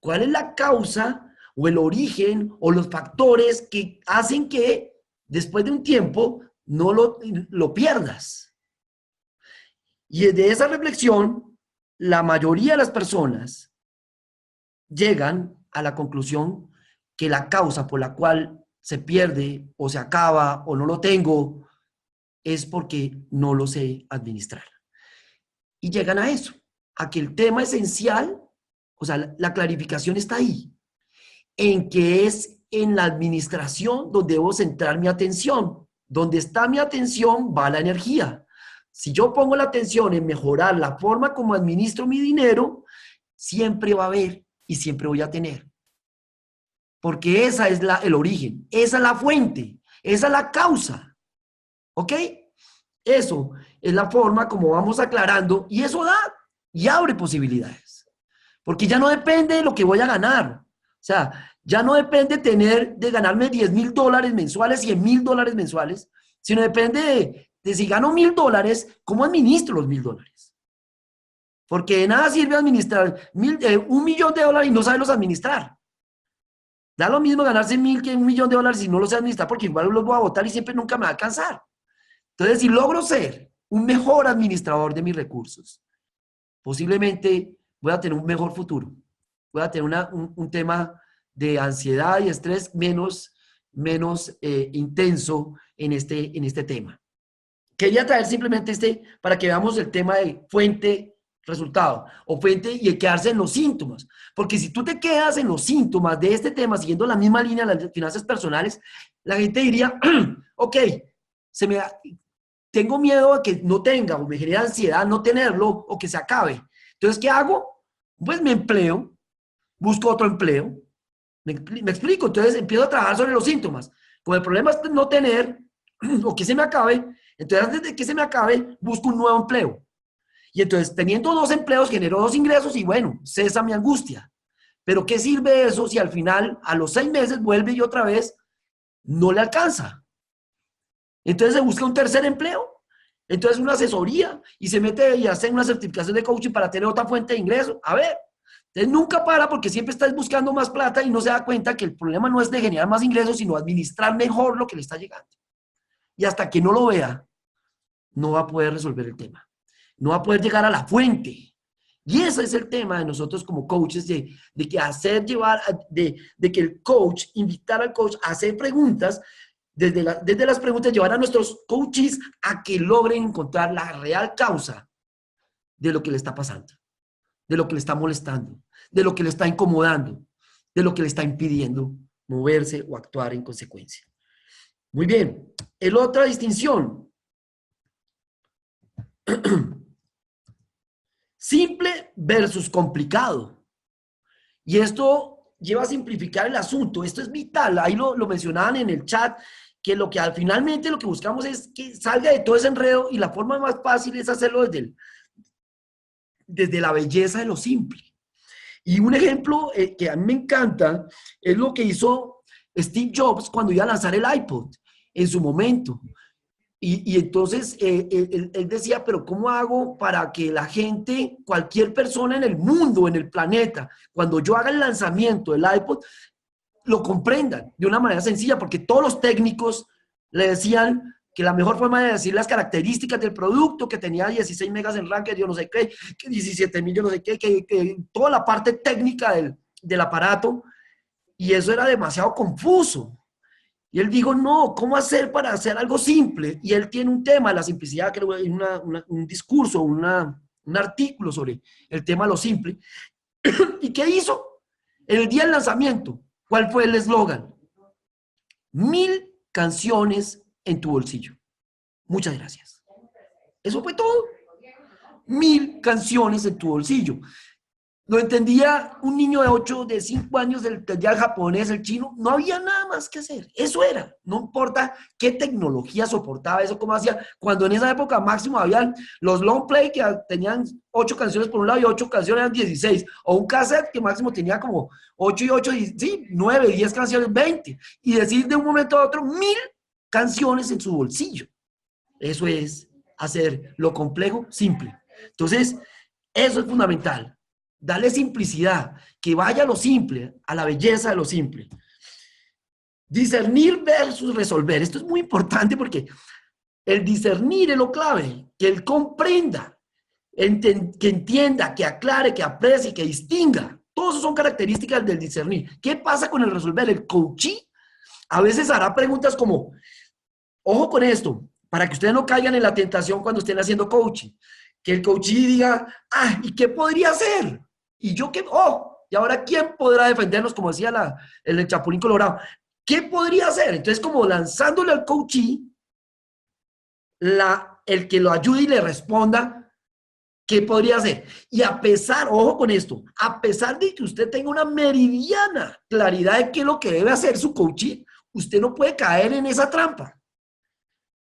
¿Cuál es la causa o el origen o los factores que hacen que después de un tiempo no lo pierdas? Y desde esa reflexión, la mayoría de las personas llegan a la conclusión que la causa por la cual se pierde o se acaba o no lo tengo es porque no lo sé administrar. Y llegan a eso, a que el tema esencial, o sea, la clarificación está ahí, en que es en la administración donde debo centrar mi atención. Donde está mi atención va la energía. Si yo pongo la atención en mejorar la forma como administro mi dinero, siempre va a haber y siempre voy a tener. Porque esa es el origen, esa es la fuente, esa es la causa. ¿Ok? Eso es la forma como vamos aclarando y eso da y abre posibilidades. Porque ya no depende de lo que voy a ganar. O sea, ya no depende de ganarme $10,000 mensuales, $100,000 mensuales, sino depende de si gano $1,000, ¿cómo administro los $1,000? Porque de nada sirve administrar $1,000,000 y no saberlos administrar. Da lo mismo ganarse 1,000 que $1,000,000 si no los sé administrar, porque igual los voy a botar y siempre nunca me va a alcanzar. Entonces, si logro ser un mejor administrador de mis recursos, posiblemente voy a tener un mejor futuro. Voy a tener un tema de ansiedad y estrés menos intenso en este tema. Quería traer simplemente para que veamos el tema de fuente-resultado o fuente y quedarse en los síntomas. Porque si tú te quedas en los síntomas de este tema, siguiendo la misma línea de las finanzas personales, la gente diría, ok, tengo miedo a que no tenga o me genera ansiedad no tenerlo o que se acabe. Entonces, ¿qué hago? Pues me empleo, busco otro empleo. Me explico. Entonces empiezo a trabajar sobre los síntomas. Como el problema es no tener o que se me acabe, entonces antes de que se me acabe, busco un nuevo empleo. Y entonces, teniendo dos empleos, genero dos ingresos y bueno, cesa mi angustia. Pero ¿qué sirve eso si al final, a los 6 meses, vuelve y otra vez no le alcanza? Entonces se busca un tercer empleo. Entonces una asesoría y se mete y hace una certificación de coaching para tener otra fuente de ingreso. A ver, entonces nunca para porque siempre estás buscando más plata y no se da cuenta que el problema no es de generar más ingresos, sino administrar mejor lo que le está llegando. Y hasta que no lo vea, no va a poder resolver el tema. No va a poder llegar a la fuente. Y ese es el tema de nosotros como coaches, de que hacer llevar, de que el coach, invitar al coach a hacer preguntas, desde las preguntas llevar a nuestros coaches a que logren encontrar la real causa de lo que le está pasando, de lo que le está molestando, de lo que le está incomodando, de lo que le está impidiendo moverse o actuar en consecuencia. Muy bien. El otra distinción. Simple versus complicado. Y esto lleva a simplificar el asunto. Esto es vital. Ahí lo mencionaban en el chat, que finalmente lo que buscamos es que salga de todo ese enredo y la forma más fácil es hacerlo desde la belleza de lo simple. Y un ejemplo que a mí me encanta es lo que hizo Steve Jobs cuando iba a lanzar el iPod en su momento. Y entonces él decía, pero ¿cómo hago para que la gente, cualquier persona en el mundo, en el planeta, cuando yo haga el lanzamiento del iPod, lo comprendan de una manera sencilla? Porque todos los técnicos le decían que la mejor forma de decir las características del producto, que tenía 16 megas en RAM, que yo no sé qué, que 17.000 yo no sé qué, que toda la parte técnica del aparato, y eso era demasiado confuso. Y él dijo, no, ¿cómo hacer para hacer algo simple? Y él tiene un tema, la simplicidad, que es un discurso, un artículo sobre el tema de lo simple. ¿Y qué hizo? En el día del lanzamiento, ¿cuál fue el eslogan? 1000 canciones en tu bolsillo. Muchas gracias. Eso fue todo. 1000 canciones en tu bolsillo. Lo entendía un niño de 5 años, del japonés, el chino. No había nada más que hacer. Eso era. No importa qué tecnología soportaba eso, cómo hacía. Cuando en esa época máximo habían los long play que tenían 8 canciones por un lado y 8 canciones eran 16. O un cassette que máximo tenía como 8 y 8, sí, 9, 10 canciones, 20. Y decir de un momento a otro 1000 canciones en su bolsillo. Eso es hacer lo complejo simple. Entonces, eso es fundamental. Darle simplicidad, que vaya a lo simple, a la belleza de lo simple. Discernir versus resolver. Esto es muy importante porque el discernir es lo clave, que él comprenda, que entienda, que aclare, que aprecie, que distinga. Todas son características del discernir. ¿Qué pasa con el resolver? El coachee a veces hará preguntas como, ojo con esto, para que ustedes no caigan en la tentación cuando estén haciendo coaching. Que el coachee diga, ¿y qué podría hacer? Y yo qué, ¿y ahora quién podrá defendernos? Como decía el Chapulín Colorado. ¿Qué podría hacer? Entonces, como lanzándole al coachee, el que lo ayude y le responda, ¿qué podría hacer? Y a pesar, ojo con esto, a pesar de que usted tenga una meridiana claridad de qué es lo que debe hacer su coachee, usted no puede caer en esa trampa.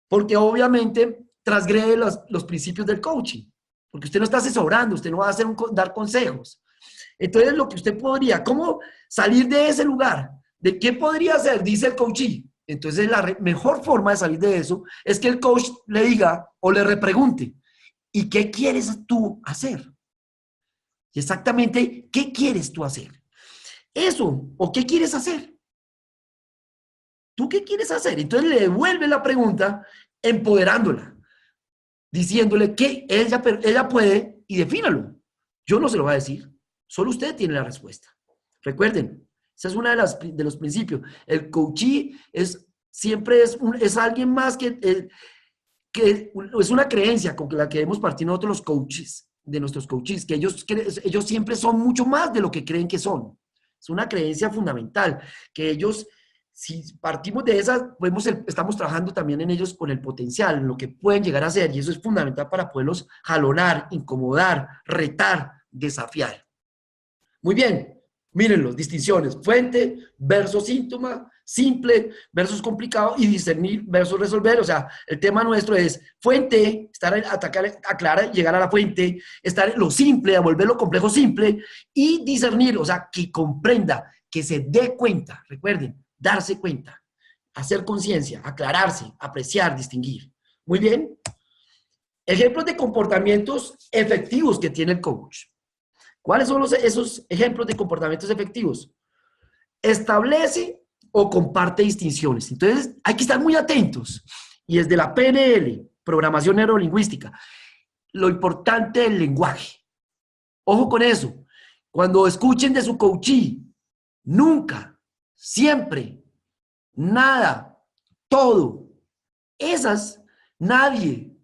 Porque obviamente transgrede los principios del coaching. Porque usted no está asesorando, usted no va a dar consejos. Entonces, lo que usted podría, ¿cómo salir de ese lugar? ¿De qué podría hacer? Dice el coachee. Entonces, la mejor forma de salir de eso es que el coach le diga o le repregunte, ¿y qué quieres tú hacer? Y exactamente, ¿qué quieres tú hacer? Eso, ¿o qué quieres hacer? ¿Tú qué quieres hacer? Entonces le devuelve la pregunta empoderándola, diciéndole que ella puede y defínalo. Yo no se lo voy a decir, solo usted tiene la respuesta. Recuerden, esa es una de los principios. El coachee siempre es alguien más que es una creencia con la que debemos partir nosotros los coaches, de nuestros coaches, que ellos siempre son mucho más de lo que creen que son. Es una creencia fundamental, que ellos, si partimos de esa, estamos trabajando también en ellos con el potencial, en lo que pueden llegar a ser, y eso es fundamental para poderlos jalonar, incomodar, retar, desafiar. Muy bien, mírenlos, distinciones, fuente versus síntoma, simple versus complicado y discernir versus resolver. O sea, el tema nuestro es fuente, aclarar, llegar a la fuente, estar en lo simple, a volver lo complejo simple y discernir, o sea, que comprenda, que se dé cuenta, recuerden, darse cuenta, hacer conciencia, aclararse, apreciar, distinguir. Muy bien. Ejemplos de comportamientos efectivos que tiene el coach. ¿Cuáles son esos ejemplos de comportamientos efectivos? Establece o comparte distinciones. Entonces, hay que estar muy atentos. Y desde la PNL, Programación Neurolingüística, lo importante del lenguaje. Ojo con eso. Cuando escuchen de su coachee, nunca, siempre, nada, todo, nadie.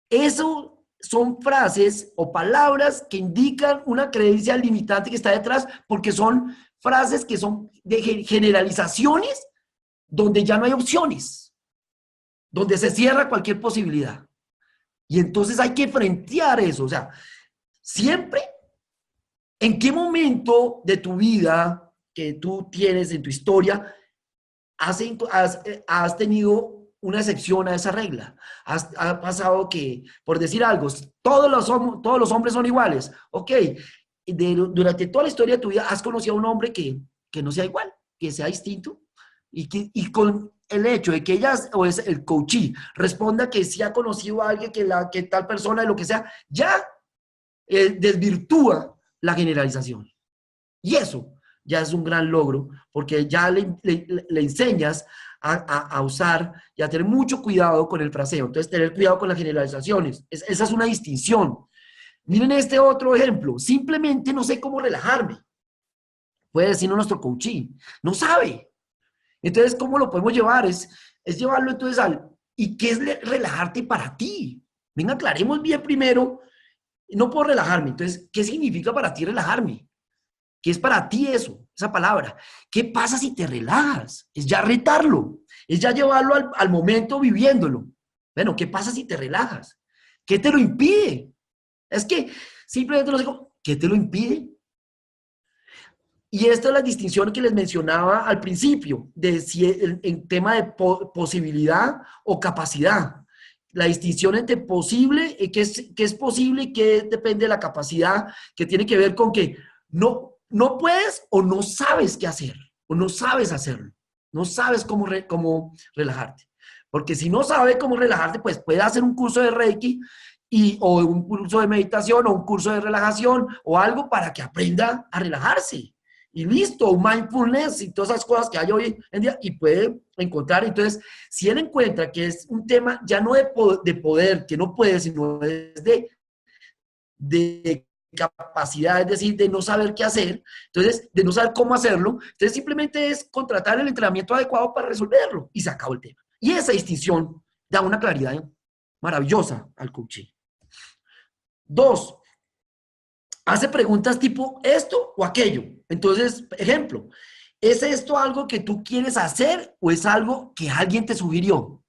Eso son frases o palabras que indican una creencia limitante que está detrás, porque son frases que son de generalizaciones donde ya no hay opciones, donde se cierra cualquier posibilidad. Y entonces hay que frentear eso. O sea, siempre, ¿en qué momento de tu vida que tú tienes en tu historia has tenido una excepción a esa regla? Ha pasado que, por decir algo, todos los hombres son iguales. Ok, durante toda la historia de tu vida has conocido a un hombre que no sea igual, que sea distinto, y con el hecho de que ella o es el coachee responda que sí ha conocido a alguien que tal persona, lo que sea, ya desvirtúa la generalización. Y eso ya es un gran logro, porque ya le enseñas a usar y a tener mucho cuidado con el fraseo. Entonces, tener cuidado con las generalizaciones. Esa es una distinción. Miren este otro ejemplo. Simplemente no sé cómo relajarme. Puede decirnos nuestro coachee. No sabe. Entonces, ¿cómo lo podemos llevar? Es llevarlo entonces ¿y qué es relajarte para ti? Venga, aclaremos bien primero. No puedo relajarme. Entonces, ¿qué significa para ti relajarme? ¿Qué es para ti eso? Esa palabra. ¿Qué pasa si te relajas? Es ya retarlo. Es ya llevarlo al momento viviéndolo. Bueno, ¿qué pasa si te relajas? ¿Qué te lo impide? Es que simplemente no sé cómo. ¿Qué te lo impide? Y esta es la distinción que les mencionaba al principio, de si en tema de posibilidad o capacidad. La distinción entre posible, qué es posible y qué depende de la capacidad, que tiene que ver con que no puedes o no sabes qué hacer, o no sabes hacerlo, no sabes cómo relajarte. Porque si no sabes cómo relajarte, pues puedes hacer un curso de Reiki o un curso de meditación o un curso de relajación o algo para que aprenda a relajarse. Y listo, mindfulness y todas esas cosas que hay hoy en día y puede encontrar. Entonces, si él encuentra que es un tema ya no de poder, que no puede, sino es de capacidad, es decir, de no saber qué hacer, entonces, de no saber cómo hacerlo, entonces simplemente es contratar el entrenamiento adecuado para resolverlo y se acabó el tema. Y esa distinción da una claridad maravillosa al coaching. 2, hace preguntas tipo esto o aquello. Entonces, ejemplo, ¿es esto algo que tú quieres hacer o es algo que alguien te sugirió?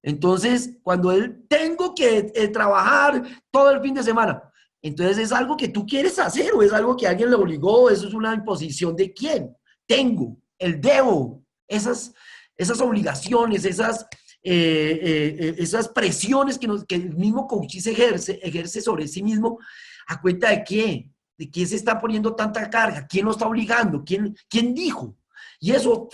Entonces, cuando tengo que trabajar todo el fin de semana, entonces ¿es algo que tú quieres hacer o es algo que alguien le obligó? ¿Eso es una imposición de quién? Tengo, el debo, esas obligaciones, esas presiones que el mismo coach ejerce sobre sí mismo. ¿A cuenta de qué? ¿De quién se está poniendo tanta carga? ¿Quién lo está obligando? ¿Quién dijo? Y eso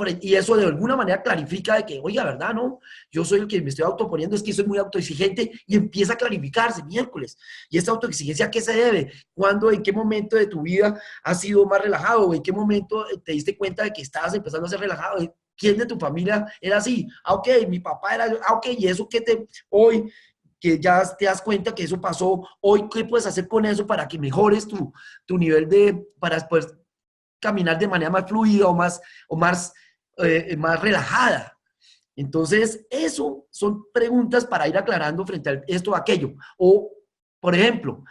de alguna manera clarifica de que, oiga, ¿verdad? No, yo soy el que me estoy autoponiendo, es que soy muy autoexigente y empieza a clarificarse miércoles. ¿Y esta autoexigencia a qué se debe? ¿Cuándo, en qué momento de tu vida has sido más relajado? ¿O en qué momento te diste cuenta de que estabas empezando a ser relajado? ¿Quién de tu familia era así? Ah, ok, mi papá era, ah, ok, y eso que hoy, que ya te das cuenta que eso pasó, hoy, ¿qué puedes hacer con eso para que mejores tu nivel para después caminar de manera más fluida más relajada? Entonces, eso son preguntas para ir aclarando frente a esto o aquello. O, por ejemplo,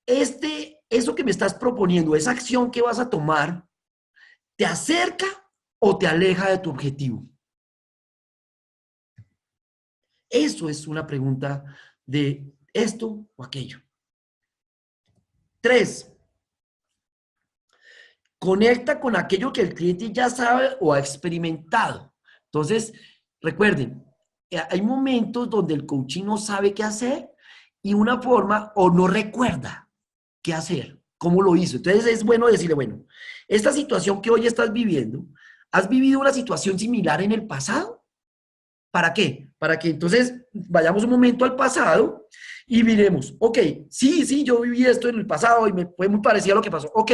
eso que me estás proponiendo, esa acción que vas a tomar, ¿te acerca o te aleja de tu objetivo? Eso es una pregunta de esto o aquello. 3, conecta con aquello que el cliente ya sabe o ha experimentado. Entonces, recuerden, hay momentos donde el coaching no sabe qué hacer y una forma o no recuerda qué hacer, cómo lo hizo. Entonces es bueno decirle, bueno, esta situación que hoy estás viviendo, ¿has vivido una situación similar en el pasado? ¿Para qué? Para que entonces vayamos un momento al pasado y miremos, ok, sí, yo viví esto en el pasado y me fue muy parecido a lo que pasó. Ok,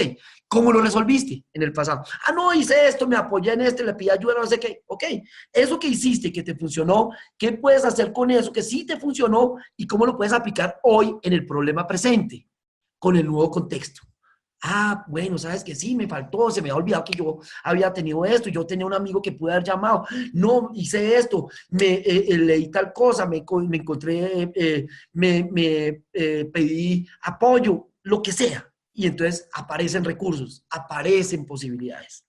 ¿cómo lo resolviste en el pasado? Ah, no, hice esto, me apoyé en este, le pedí ayuda, no sé qué. Ok, eso que hiciste, que te funcionó, ¿qué puedes hacer con eso que sí te funcionó y cómo lo puedes aplicar hoy en el problema presente, con el nuevo contexto? Ah, bueno, sabes que sí, me faltó, se me ha olvidado que yo había tenido esto, yo tenía un amigo que pude haber llamado, no, hice esto, leí tal cosa, me encontré, pedí apoyo, lo que sea. Y entonces aparecen recursos, aparecen posibilidades.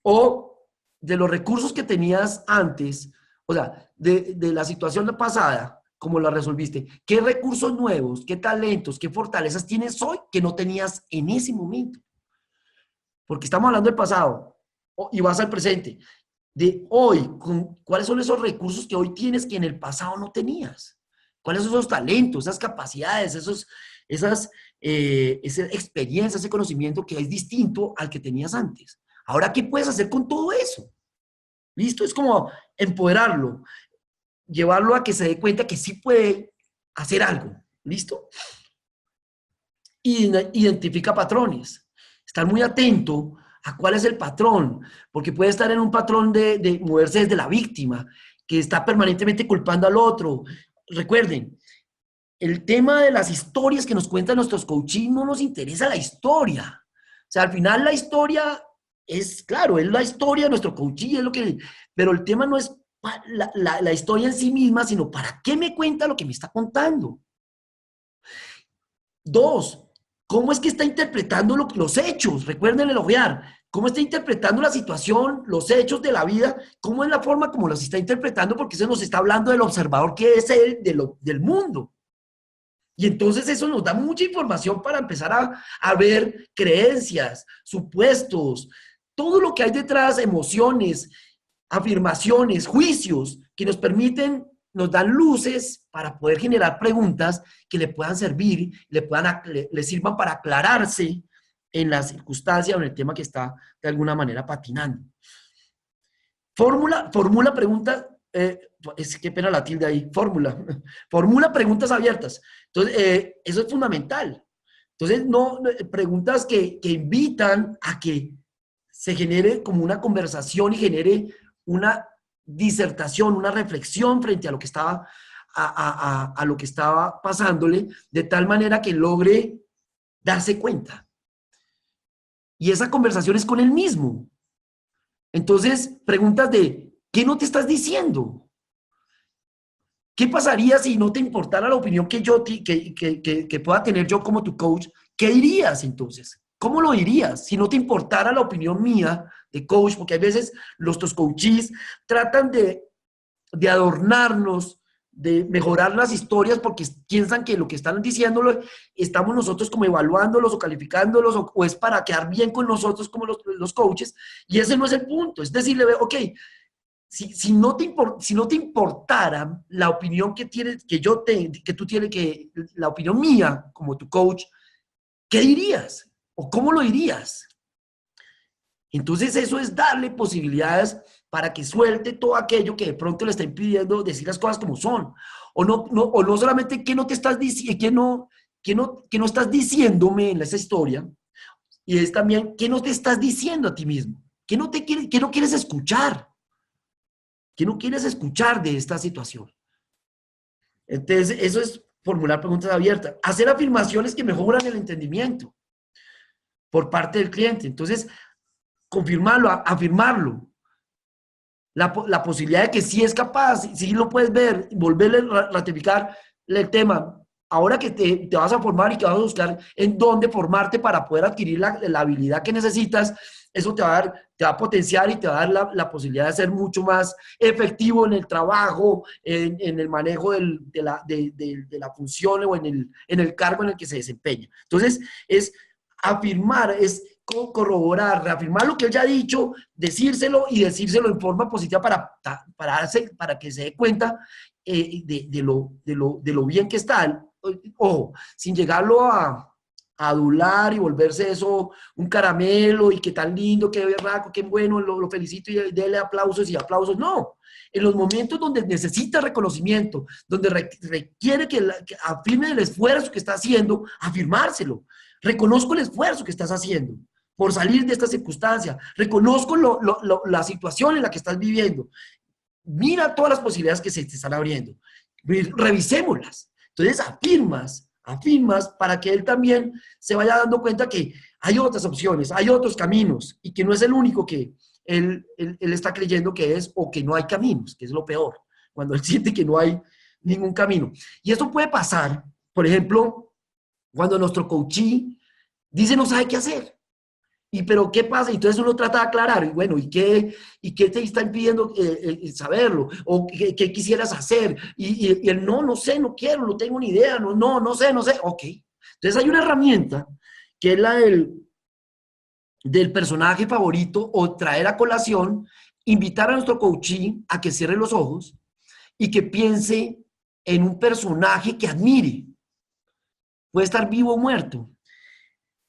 O de los recursos que tenías antes, o sea, de la situación pasada, ¿cómo la resolviste? ¿Qué recursos nuevos, qué talentos, qué fortalezas tienes hoy que no tenías en ese momento? Porque estamos hablando del pasado y vas al presente. De hoy, ¿cuáles son esos recursos que hoy tienes que en el pasado no tenías? ¿Cuáles son esos talentos, esas capacidades, esa experiencia, ese conocimiento que es distinto al que tenías antes? Ahora, ¿qué puedes hacer con todo eso? ¿Listo? Es como empoderarlo, llevarlo a que se dé cuenta que sí puede hacer algo. ¿Listo? Y identifica patrones. Estar muy atento a cuál es el patrón, porque puede estar en un patrón de moverse desde la víctima, que está permanentemente culpando al otro. Recuerden, el tema de las historias que nos cuentan nuestros coaches no nos interesa la historia. O sea, al final la historia es, claro, es la historia de nuestro coaching, es lo que, pero el tema no es la historia en sí misma, sino para qué me cuenta lo que me está contando. 2, ¿cómo es que está interpretando los hechos? Recuerden elogiar. ¿Cómo está interpretando la situación, los hechos de la vida? ¿Cómo es la forma como los está interpretando? Porque eso nos está hablando del observador que es él del mundo. Y entonces eso nos da mucha información para empezar a ver creencias, supuestos, todo lo que hay detrás, emociones, afirmaciones, juicios, que nos permiten, nos dan luces para poder generar preguntas que le puedan servir, le sirvan para aclararse en la circunstancia o en el tema que está de alguna manera patinando. Formula preguntas, qué pena la tilde ahí, formula preguntas abiertas. Entonces, eso es fundamental. Entonces, preguntas que invitan a que se genere como una conversación y genere una disertación, una reflexión frente a lo que estaba, a lo que estaba pasándole, de tal manera que logre darse cuenta. Y esa conversación es con él mismo. Entonces, preguntas de, ¿qué no te estás diciendo? ¿Qué pasaría si no te importara la opinión que pueda tener yo como tu coach? ¿Qué dirías entonces? ¿Cómo lo dirías si no te importara la opinión mía de coach? Porque hay veces los coaches tratan de adornarnos, de mejorar las historias porque piensan que lo que están diciéndolo estamos nosotros como evaluándolos o calificándolos o es para quedar bien con nosotros como los coaches, y ese no es el punto. Es decirle, ok, si no te importara la opinión que tienes, que tú tienes, la opinión mía como tu coach, ¿qué dirías? ¿O cómo lo dirías? Entonces eso es darle posibilidades para que suelte todo aquello que de pronto le está impidiendo decir las cosas como son. O no solamente que no te estás diciendo, que no estás diciéndome en esa historia, y es también que no te estás diciendo a ti mismo, qué no quieres escuchar? ¿Qué no quieres escuchar de esta situación? Entonces, eso es formular preguntas abiertas. Hacer afirmaciones que mejoran el entendimiento por parte del cliente. Entonces, confirmarlo, afirmarlo. La posibilidad de que sí es capaz, sí lo puedes ver, volverle a ratificar el tema. Ahora que te vas a formar y que vas a buscar en dónde formarte para poder adquirir la habilidad que necesitas, eso te va a potenciar y te va a dar la posibilidad de ser mucho más efectivo en el trabajo, en el manejo de la función o en el cargo en el que se desempeña. Entonces, es afirmar, es corroborar, reafirmar lo que él ya ha dicho, decírselo y decírselo en forma positiva para que se dé cuenta de lo bien que está. Ojo, sin llegarlo a adular y volverse eso un caramelo y qué tan lindo, qué berraco, qué bueno, lo felicito y déle aplausos y aplausos. No, en los momentos donde necesita reconocimiento, donde requiere que afirme el esfuerzo que está haciendo, afirmárselo. Reconozco el esfuerzo que estás haciendo por salir de esta circunstancia. Reconozco la situación en la que estás viviendo. Mira todas las posibilidades que se te están abriendo. Revisémoslas. Entonces afirmas para que él también se vaya dando cuenta que hay otras opciones, hay otros caminos y que no es el único que él está creyendo que es o que no hay caminos, que es lo peor, cuando él siente que no hay ningún camino. Y esto puede pasar, por ejemplo, cuando nuestro coachee dice no sabe qué hacer. Pero ¿qué pasa? Entonces uno trata de aclarar, y bueno, ¿y qué te está impidiendo saberlo? ¿O qué quisieras hacer? Y él, no sé, no quiero, no tengo ni idea, no sé. Ok. Entonces hay una herramienta que es la del personaje favorito o traer a colación, invitar a nuestro coachee a que cierre los ojos y que piense en un personaje que admire. Puede estar vivo o muerto.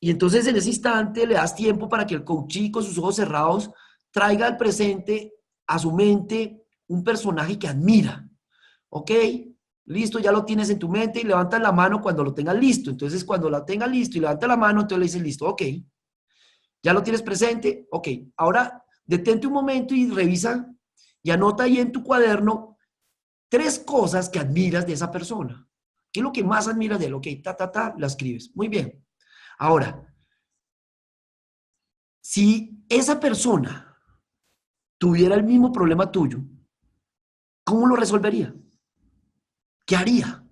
Y entonces en ese instante le das tiempo para que el coachee con sus ojos cerrados traiga al presente, a su mente, un personaje que admira. ¿Ok? Listo, ya lo tienes en tu mente y levanta la mano cuando lo tengas listo. Entonces cuando la tenga listo y levanta la mano, entonces le dices listo, ok. ¿Ya lo tienes presente? Ok. Ahora detente un momento y revisa y anota ahí en tu cuaderno 3 cosas que admiras de esa persona. ¿Qué es lo que más admiras de él? Ok, la escribes. Muy bien. Ahora, si esa persona tuviera el mismo problema tuyo, ¿cómo lo resolvería? ¿Qué haría?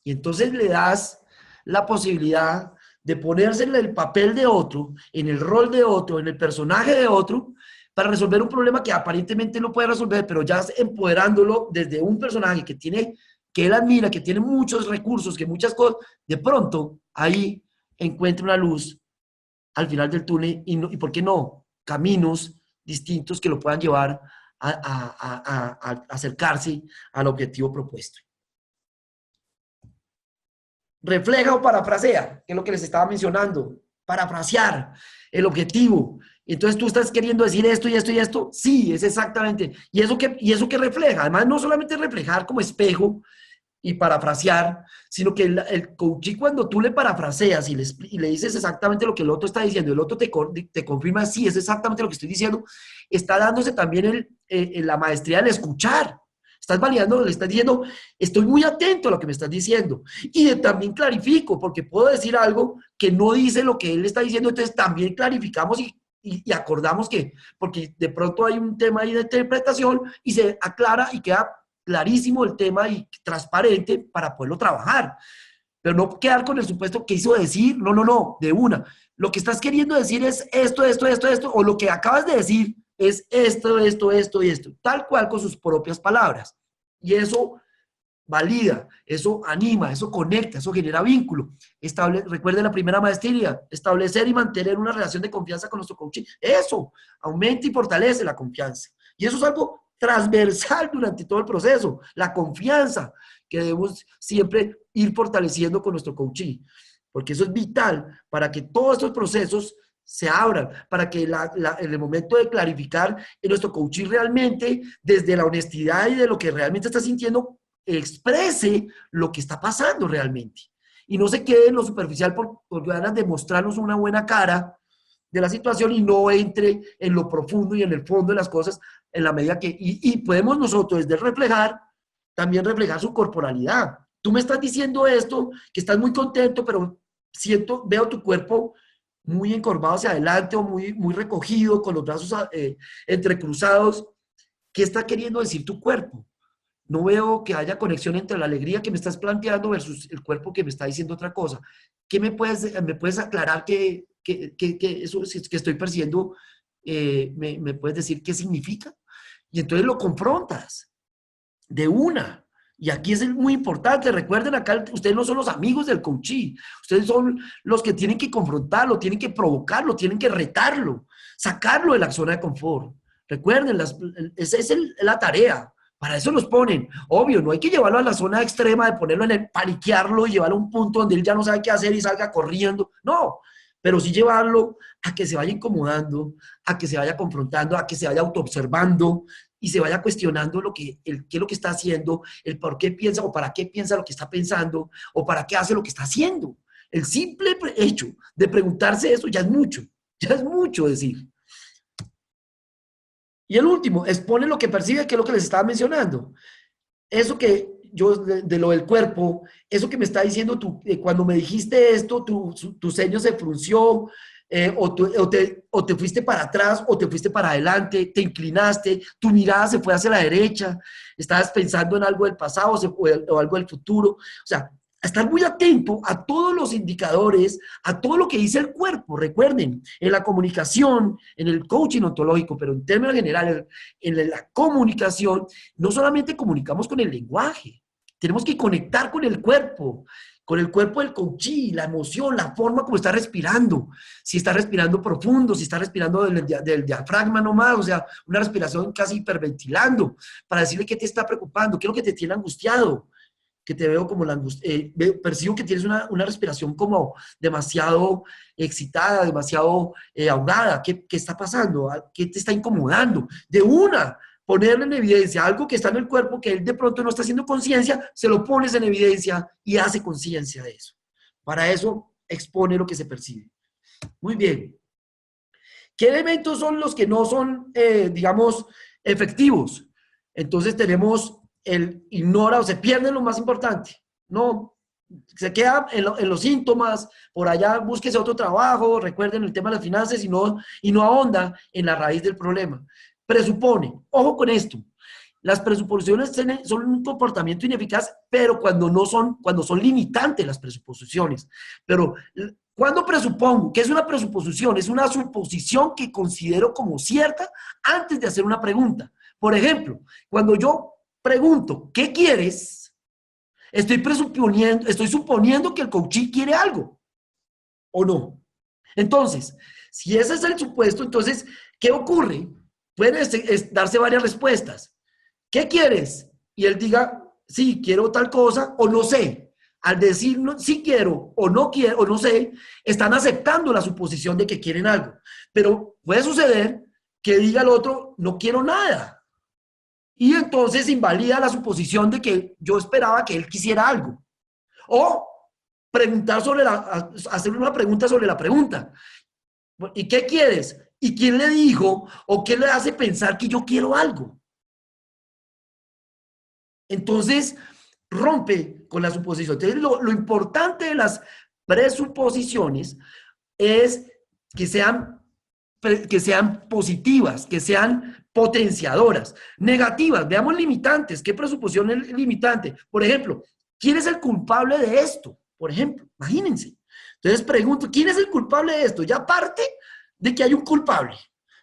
Y entonces le das la posibilidad de ponerse en el papel de otro, en el rol de otro, en el personaje de otro, para resolver un problema que aparentemente no puede resolver, pero ya empoderándolo desde un personaje que él admira, que tiene muchos recursos, que muchas cosas, de pronto ahí encuentra una luz al final del túnel y ¿por qué no? Caminos distintos que lo puedan llevar a acercarse al objetivo propuesto. Refleja o parafrasea, que es lo que les estaba mencionando. Parafrasear el objetivo. Entonces tú estás queriendo decir esto y esto y esto. Sí, es exactamente. ¿Y eso qué refleja? Además, no solamente reflejar como espejo y parafrasear, sino que el coaching, cuando tú le parafraseas y le dices exactamente lo que el otro está diciendo, el otro te confirma, sí, es exactamente lo que estoy diciendo, está dándose también la maestría del escuchar. Estás validando, le estás diciendo, estoy muy atento a lo que me estás diciendo. Y también clarifico, porque puedo decir algo que no dice lo que él está diciendo, entonces también clarificamos y acordamos que, porque de pronto hay un tema ahí de interpretación y se aclara y queda clarísimo el tema y transparente para poderlo trabajar. Pero no quedar con el supuesto que hizo decir, no, de una. Lo que estás queriendo decir es esto, o lo que acabas de decir es esto y esto, tal cual con sus propias palabras. Y eso valida, eso anima, eso conecta, eso genera vínculo. Recuerden la primera maestría, establecer y mantener una relación de confianza con nuestro coaching. Eso aumenta y fortalece la confianza. Y eso es algo transversal durante todo el proceso, la confianza que debemos siempre ir fortaleciendo con nuestro coaching, porque eso es vital para que todos estos procesos se abran, para que en el momento de clarificar en nuestro coaching realmente, desde la honestidad y de lo que realmente está sintiendo, exprese lo que está pasando realmente. Y no se quede en lo superficial por ganas de mostrarnos una buena cara de la situación y no entre en lo profundo y en el fondo de las cosas en la medida que, y podemos nosotros desde reflejar, también reflejar su corporalidad. Tú me estás diciendo esto, que estás muy contento, pero siento, veo tu cuerpo muy encorvado hacia adelante o muy recogido, con los brazos entrecruzados. ¿Qué está queriendo decir tu cuerpo? No veo que haya conexión entre la alegría que me estás planteando versus el cuerpo que me está diciendo otra cosa. ¿Qué me puedes aclarar que eso que estoy percibiendo, me puedes decir qué significa? Y entonces lo confrontas de una. Y aquí es muy importante, recuerden acá, ustedes no son los amigos del coachee, ustedes son los que tienen que confrontarlo, tienen que provocarlo, tienen que retarlo, sacarlo de la zona de confort. Recuerden, esa es la tarea. Para eso los ponen. Obvio, no hay que llevarlo a la zona extrema de ponerlo en el paniquearlo y llevarlo a un punto donde él ya no sabe qué hacer y salga corriendo. No, pero sí llevarlo a que se vaya incomodando, a que se vaya confrontando, a que se vaya autoobservando y se vaya cuestionando qué es lo que está haciendo, el por qué piensa o para qué piensa lo que está pensando o para qué hace lo que está haciendo. El simple hecho de preguntarse eso ya es mucho decir. Y el último, expone lo que percibe, que es lo que les estaba mencionando. Eso que yo, de lo del cuerpo, eso que me está diciendo tú, cuando me dijiste esto, tu ceño se frunció, o te fuiste para atrás, o te fuiste para adelante, te inclinaste, tu mirada se fue hacia la derecha, estabas pensando en algo del pasado o algo del futuro. O sea, estar muy atento a todos los indicadores, a todo lo que dice el cuerpo. Recuerden, en la comunicación, en el coaching ontológico, pero en términos generales, en la comunicación, no solamente comunicamos con el lenguaje, tenemos que conectar con el cuerpo del coachee, la emoción, la forma como está respirando. Si está respirando profundo, si está respirando del diafragma nomás, o sea, una respiración casi hiperventilando, para decirle qué te está preocupando, qué es lo que te tiene angustiado, que te veo como percibo que tienes una respiración como demasiado excitada, demasiado ahogada. ¿Qué está pasando? ¿Qué te está incomodando? De una, ponerle en evidencia algo que está en el cuerpo que él de pronto no está haciendo conciencia, se lo pones en evidencia y hace conciencia de eso. Para eso expone lo que se percibe. Muy bien. ¿Qué elementos son los que no son, digamos, efectivos? Entonces tenemos el ignora o se pierde lo más importante. No, se queda en los síntomas, por allá búsquese otro trabajo, recuerden el tema de las finanzas y no ahonda en la raíz del problema. Presupone, ojo con esto, las presuposiciones son un comportamiento ineficaz, pero cuando son limitantes las presuposiciones. Pero cuando presupongo, ¿qué es una presuposición? Es una suposición que considero como cierta antes de hacer una pregunta. Por ejemplo, cuando yo pregunto, ¿qué quieres? Estoy suponiendo que el coachee quiere algo, ¿o no? Entonces, si ese es el supuesto, entonces, ¿qué ocurre? Pueden darse varias respuestas. ¿Qué quieres? Y él diga, sí, quiero tal cosa, o no sé. Al decir no, sí quiero, o no quiero, o no sé, están aceptando la suposición de que quieren algo. Pero puede suceder que diga el otro, no quiero nada. Y entonces invalida la suposición de que yo esperaba que él quisiera algo. O hacer una pregunta sobre la pregunta. ¿Y qué quieres? ¿Y quién le dijo o qué le hace pensar que yo quiero algo? Entonces, rompe con la suposición. Entonces, lo importante de las presuposiciones es que sean positivas, que sean potenciadoras. Negativas, veamos limitantes. ¿Qué presuposición es limitante? Por ejemplo, ¿quién es el culpable de esto? Por ejemplo, imagínense. Entonces pregunto, ¿quién es el culpable de esto? Ya parte de que hay un culpable.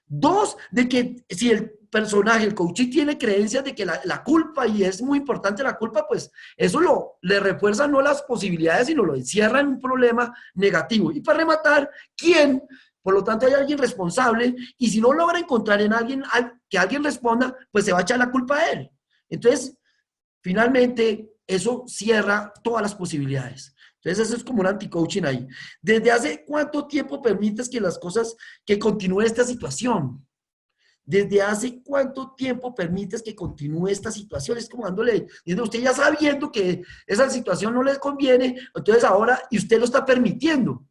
Dos, de que si el personaje, el coachee, tiene creencias de que la culpa, y es muy importante la culpa, pues eso le refuerza no las posibilidades, sino lo encierra en un problema negativo. Y para rematar, ¿quién? Por lo tanto, hay alguien responsable, y si no logra encontrar en alguien que alguien responda, pues se va a echar la culpa a él. Entonces, finalmente, eso cierra todas las posibilidades. Entonces, eso es como un anti-coaching ahí. ¿Desde hace cuánto tiempo permites que continúe esta situación? ¿Desde hace cuánto tiempo permites que continúe esta situación? Es como dándole, diciendo, usted ya sabiendo que esa situación no le conviene, entonces ahora, y usted lo está permitiendo.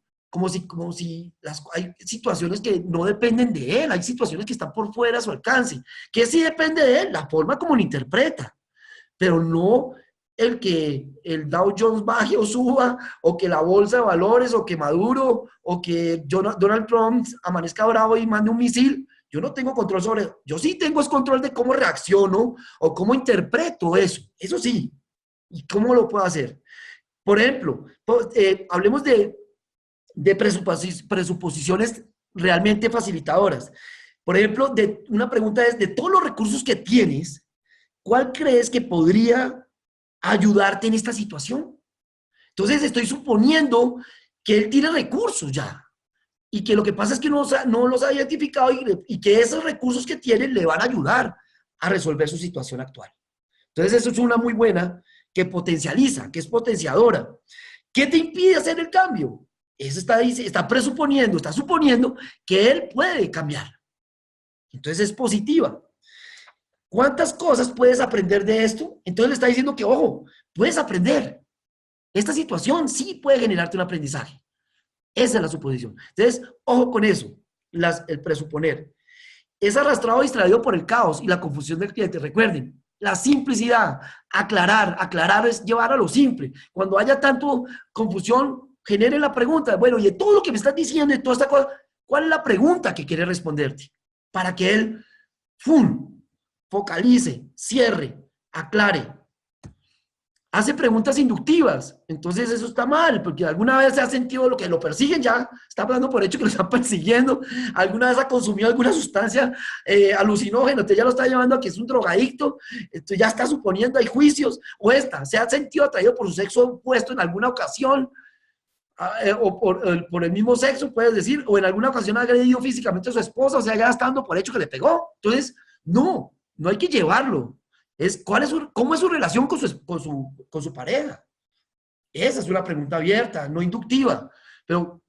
hay situaciones que no dependen de él, hay situaciones que están por fuera de su alcance. ¿Qué sí depende de él? La forma como lo interpreta, pero no el que el Dow Jones baje o suba, o que la bolsa de valores, o que Maduro, o que Donald Trump amanezca bravo y mande un misil. Yo no tengo control sobre eso. Yo sí tengo es control de cómo reacciono o cómo interpreto eso. Eso sí. ¿Y cómo lo puedo hacer? Por ejemplo, hablemos de presuposiciones realmente facilitadoras. Por ejemplo, una pregunta es, de todos los recursos que tienes, ¿cuál crees que podría ayudarte en esta situación? Entonces estoy suponiendo que él tiene recursos ya y que lo que pasa es que no los ha identificado y que esos recursos que tiene le van a ayudar a resolver su situación actual. Entonces eso es una muy buena que potencializa, que es potenciadora. ¿Qué te impide hacer el cambio? Eso está presuponiendo, está suponiendo que él puede cambiar. Entonces es positiva. ¿Cuántas cosas puedes aprender de esto? Entonces le está diciendo que, ojo, puedes aprender. Esta situación sí puede generarte un aprendizaje. Esa es la suposición. Entonces, ojo con eso, el presuponer. Es arrastrado y distraído por el caos y la confusión del cliente. Recuerden, la simplicidad, aclarar es llevar a lo simple. Cuando haya tanto confusión, genere la pregunta. Bueno, y de todo lo que me estás diciendo, de toda esta cosa, ¿cuál es la pregunta que quiere responderte? Para que él, ¡fum!, focalice, cierre, aclare. Hace preguntas inductivas, entonces eso está mal, porque alguna vez se ha sentido lo que lo persiguen, ya está dando por hecho que lo están persiguiendo, alguna vez ha consumido alguna sustancia alucinógena, entonces ya lo está llevando a que es un drogadicto, entonces ya está suponiendo, hay juicios, se ha sentido atraído por su sexo opuesto en alguna ocasión, o por el mismo sexo, puedes decir, o en alguna ocasión ha agredido físicamente a su esposa, o sea, ya está dando por hecho que le pegó, entonces no hay que llevarlo. ¿Cómo es su relación con su pareja? Esa es una pregunta abierta, no inductiva. Pero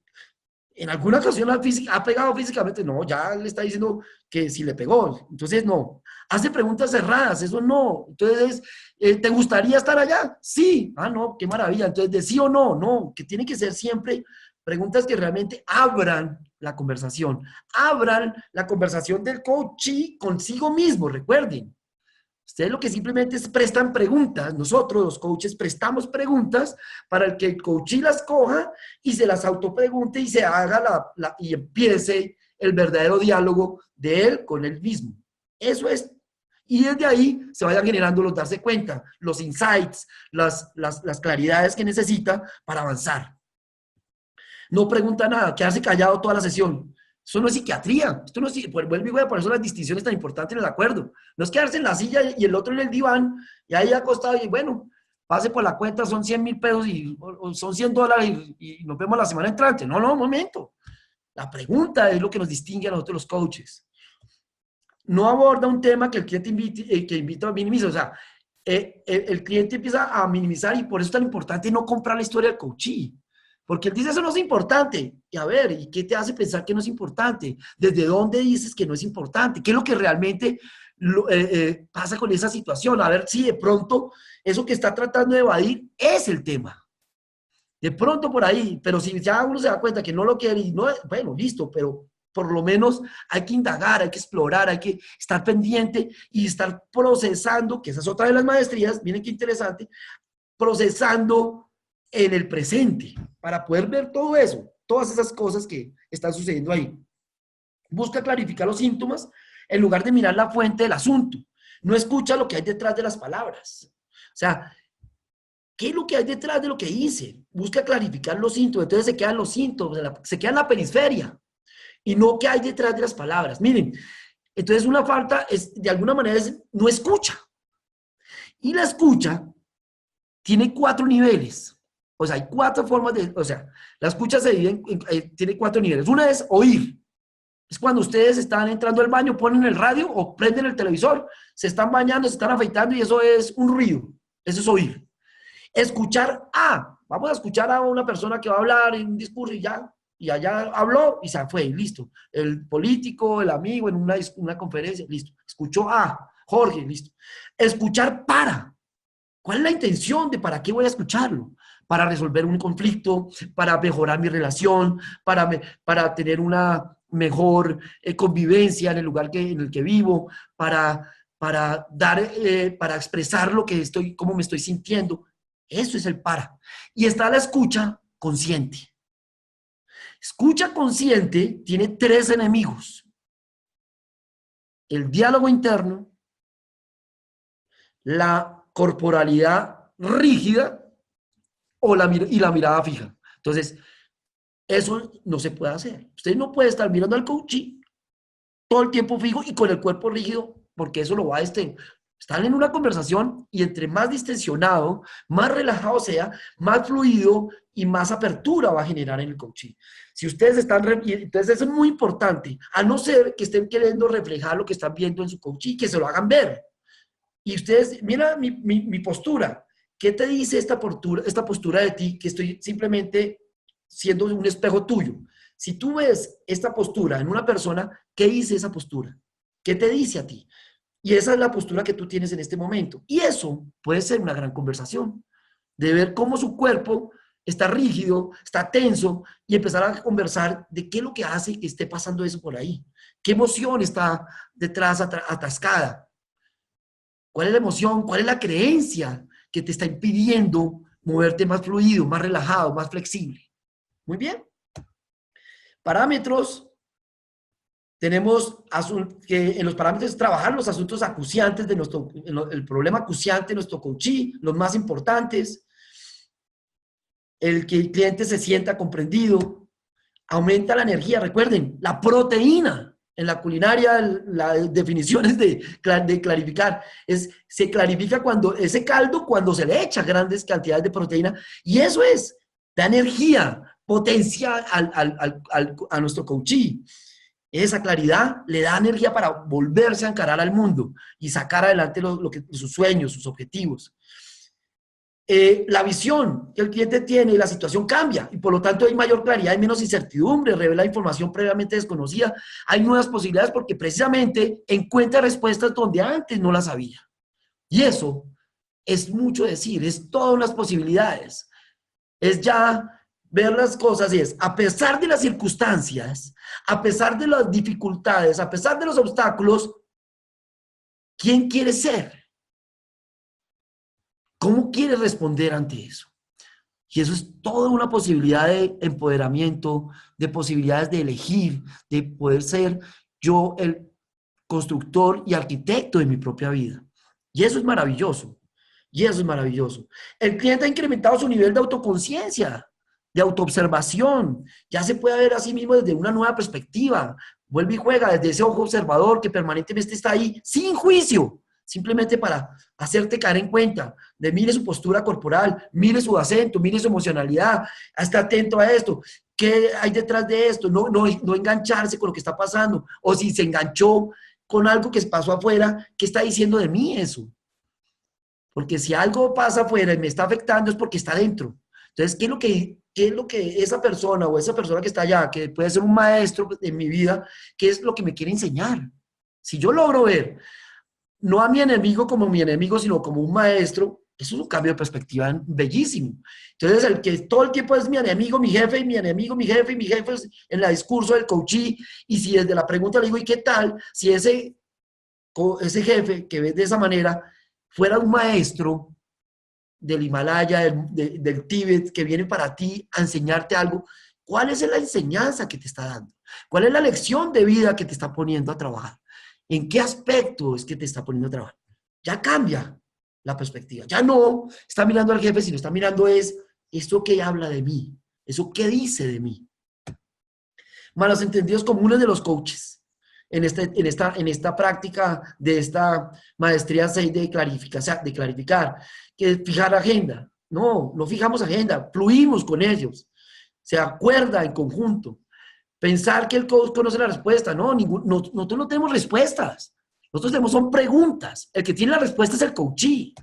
en alguna ocasión ha pegado físicamente, no, ya le está diciendo que si le pegó. Entonces, no. Hace preguntas cerradas, eso no. Entonces, ¿te gustaría estar allá? Sí. Ah, no, qué maravilla. Entonces, de sí o no, no, que tiene que ser siempre preguntas que realmente abran la conversación. Abran la conversación del coachee consigo mismo, recuerden. Ustedes lo que simplemente es prestan preguntas. Nosotros, los coaches, prestamos preguntas para que el coachee las coja y se las autopregunte y se haga y empiece el verdadero diálogo de él con él mismo. Eso es. Y desde ahí se vayan generando los darse cuenta, los insights, las claridades que necesita para avanzar. No pregunta nada, quedarse callado toda la sesión. Eso no es psiquiatría. Esto no es, vuelvo y voy a poner las distinciones tan importantes en el acuerdo. No es quedarse en la silla y el otro en el diván y ahí acostado y bueno, pase por la cuenta, son 100,000 pesos o son $100 y nos vemos la semana entrante. No, un momento. La pregunta es lo que nos distingue a nosotros los coaches. No aborda un tema que el cliente invita a minimizar. O sea, el cliente empieza a minimizar y por eso es tan importante no comprar la historia del coachee. Porque él dice, eso no es importante. Y a ver, ¿y qué te hace pensar que no es importante? ¿Desde dónde dices que no es importante? ¿Qué es lo que realmente pasa con esa situación? A ver si de pronto eso que está tratando de evadir es el tema. De pronto por ahí, pero si ya uno se da cuenta que no lo quiere y no, bueno, listo, pero por lo menos hay que indagar, hay que explorar, hay que estar pendiente y estar procesando, que esa es otra de las maestrías, miren qué interesante, procesando en el presente, para poder ver todo eso, todas esas cosas que están sucediendo ahí. Busca clarificar los síntomas en lugar de mirar la fuente del asunto. No escucha lo que hay detrás de las palabras. O sea, ¿qué es lo que hay detrás de lo que dice? Busca clarificar los síntomas. Entonces se quedan los síntomas, se queda en la periferia y no qué hay detrás de las palabras. Miren, entonces una falta es, de alguna manera, no escucha. Y la escucha tiene 4 niveles. O sea, hay 4 formas de, o sea, la escucha se divide tiene 4 niveles. Una es oír. Es cuando ustedes están entrando al baño, ponen el radio o prenden el televisor, se están bañando, se están afeitando y eso es un ruido. Eso es oír. Escuchar vamos a escuchar a una persona que va a hablar en un discurso y allá habló y se fue, listo. El político, el amigo en una conferencia, listo. Escuchó a Jorge, listo. Escuchar ¿cuál es la intención de para qué voy a escucharlo? para resolver un conflicto, para mejorar mi relación, para tener una mejor convivencia en el lugar en el que vivo, para expresar lo que estoy, cómo me estoy sintiendo. Eso es el para. Y está la escucha consciente. Escucha consciente tiene 3 enemigos: el diálogo interno, la corporalidad rígida y la mirada fija. Entonces, eso no se puede hacer. Usted no puede estar mirando al coaching todo el tiempo fijo y con el cuerpo rígido, porque eso lo va a están en una conversación y entre más distensionado, más relajado sea, más fluido y más apertura va a generar en el coaching. Si ustedes entonces eso es muy importante, a no ser que estén queriendo reflejar lo que están viendo en su coaching, que se lo hagan ver. Y ustedes, mira mi postura. ¿Qué te dice esta postura de ti? Que estoy simplemente siendo un espejo tuyo. Si tú ves esta postura en una persona, ¿qué dice esa postura? ¿Qué te dice a ti? Y esa es la postura que tú tienes en este momento. Y eso puede ser una gran conversación, de ver cómo su cuerpo está rígido, está tenso, y empezar a conversar de qué es lo que hace que esté pasando eso por ahí. ¿Qué emoción está detrás atascada? ¿Cuál es la emoción? ¿Cuál es la creencia que te está impidiendo moverte más fluido, más relajado, más flexible? Muy bien. Parámetros. Tenemos que en los parámetros trabajar los asuntos acuciantes de el problema acuciante de nuestro coachee, los más importantes. El que el cliente se sienta comprendido. Aumenta la energía. Recuerden, la proteína. En la culinaria, las definiciones de clarificar, se clarifica cuando ese caldo, cuando se le echa grandes cantidades de proteína, y eso da energía, potencia a nuestro coachee. Esa claridad le da energía para volverse a encarar al mundo y sacar adelante sus sueños, sus objetivos. La visión que el cliente tiene y la situación cambia y por lo tanto hay mayor claridad, hay menos incertidumbre, revela información previamente desconocida, hay nuevas posibilidades porque precisamente encuentra respuestas donde antes no las había. Y eso es mucho decir, es todas las posibilidades. Es ya ver las cosas y a pesar de las circunstancias, a pesar de las dificultades, a pesar de los obstáculos, ¿quién quiere ser? ¿Cómo quiere responder ante eso? Y eso es toda una posibilidad de empoderamiento, de posibilidades de elegir, de poder ser yo el constructor y arquitecto de mi propia vida. Y eso es maravilloso. Y eso es maravilloso. El cliente ha incrementado su nivel de autoconciencia, de autoobservación. Ya se puede ver a sí mismo desde una nueva perspectiva. Vuelve y juega desde ese ojo observador que permanentemente está ahí, sin juicio, simplemente para hacerte caer en cuenta de mire su postura corporal, mire su acento, mire su emocionalidad, está atento a esto, qué hay detrás de esto, no engancharse con lo que está pasando, o si se enganchó con algo que pasó afuera, ¿qué está diciendo de mí eso? Porque si algo pasa afuera y me está afectando es porque está dentro. Entonces, ¿qué es lo que esa persona o esa persona que está allá, que puede ser un maestro en mi vida, qué es lo que me quiere enseñar? Si yo logro ver no a mi enemigo como mi enemigo, sino como un maestro, eso es un cambio de perspectiva bellísimo. Entonces, el que todo el tiempo es mi enemigo, mi jefe, y mi enemigo, mi jefe, y mi jefe es en el discurso del coachee, y si desde la pregunta le digo, ¿y qué tal? Si ese jefe que ves de esa manera fuera un maestro del Himalaya, del Tíbet, que viene para ti a enseñarte algo, ¿cuál es la enseñanza que te está dando? ¿Cuál es la lección de vida que te está poniendo a trabajar? ¿En qué aspecto es que te está poniendo a trabajar? Ya cambia la perspectiva. Ya no está mirando al jefe, sino está mirando esto que habla de mí, eso que dice de mí. Malos entendidos comunes de los coaches en esta práctica de esta maestría 6 de clarificar, que es fijar agenda. No fijamos agenda, fluimos con ellos, se acuerda en conjunto. Pensar que el coach conoce la respuesta, nosotros no tenemos respuestas, nosotros son preguntas, el que tiene la respuesta es el coachee.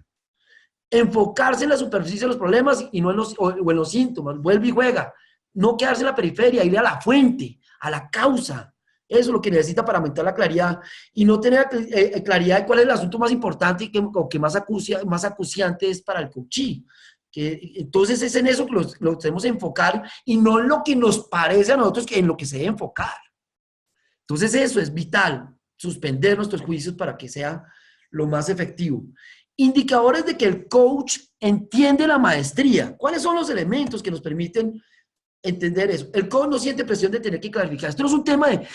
Enfocarse en la superficie de los problemas y no en los síntomas, vuelve y juega, no quedarse en la periferia, ir a la fuente, a la causa. Eso es lo que necesita para aumentar la claridad y no tener claridad de cuál es el asunto más importante o que más acuciante es para el coachee. Entonces es en eso que lo tenemos que enfocar y no en lo que nos parece a nosotros que en lo que se debe enfocar. Entonces eso es vital, suspender nuestros juicios para que sea lo más efectivo. Indicadores de que el coach entiende la maestría. ¿Cuáles son los elementos que nos permiten entender eso? El coach no siente presión de tener que clarificar. Esto no es un tema de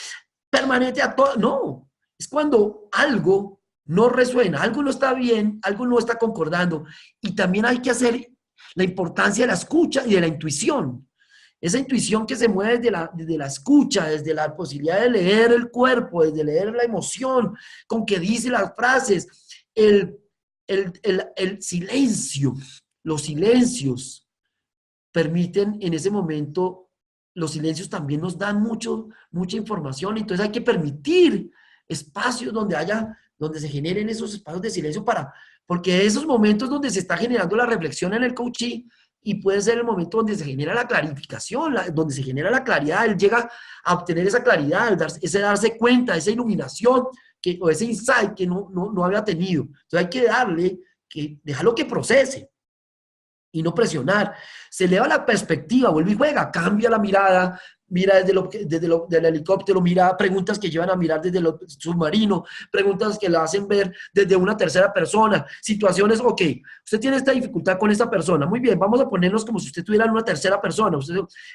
permanente a todo, no. Es cuando algo no resuena, algo no está bien, algo no está concordando. Y también hay que hacer la importancia de la escucha y de la intuición. Esa intuición que se mueve desde la escucha, desde la posibilidad de leer el cuerpo, desde leer la emoción, con que dice las frases, el silencio, los silencios permiten en ese momento, los silencios también nos dan mucha información, entonces hay que permitir espacios donde se generen esos espacios de silencio porque esos momentos donde se está generando la reflexión en el coaching y puede ser el momento donde se genera la clarificación, donde se genera la claridad, él llega a obtener esa claridad, ese darse cuenta, esa iluminación o ese insight que no había tenido. Entonces hay que dejarlo que procese y no presionar. Se eleva la perspectiva, vuelve y juega, cambia la mirada, mira del helicóptero, mira preguntas que llevan a mirar desde el submarino, preguntas que la hacen ver desde una tercera persona, situaciones, ok, usted tiene esta dificultad con esta persona, muy bien, vamos a ponernos como si usted tuviera una tercera persona,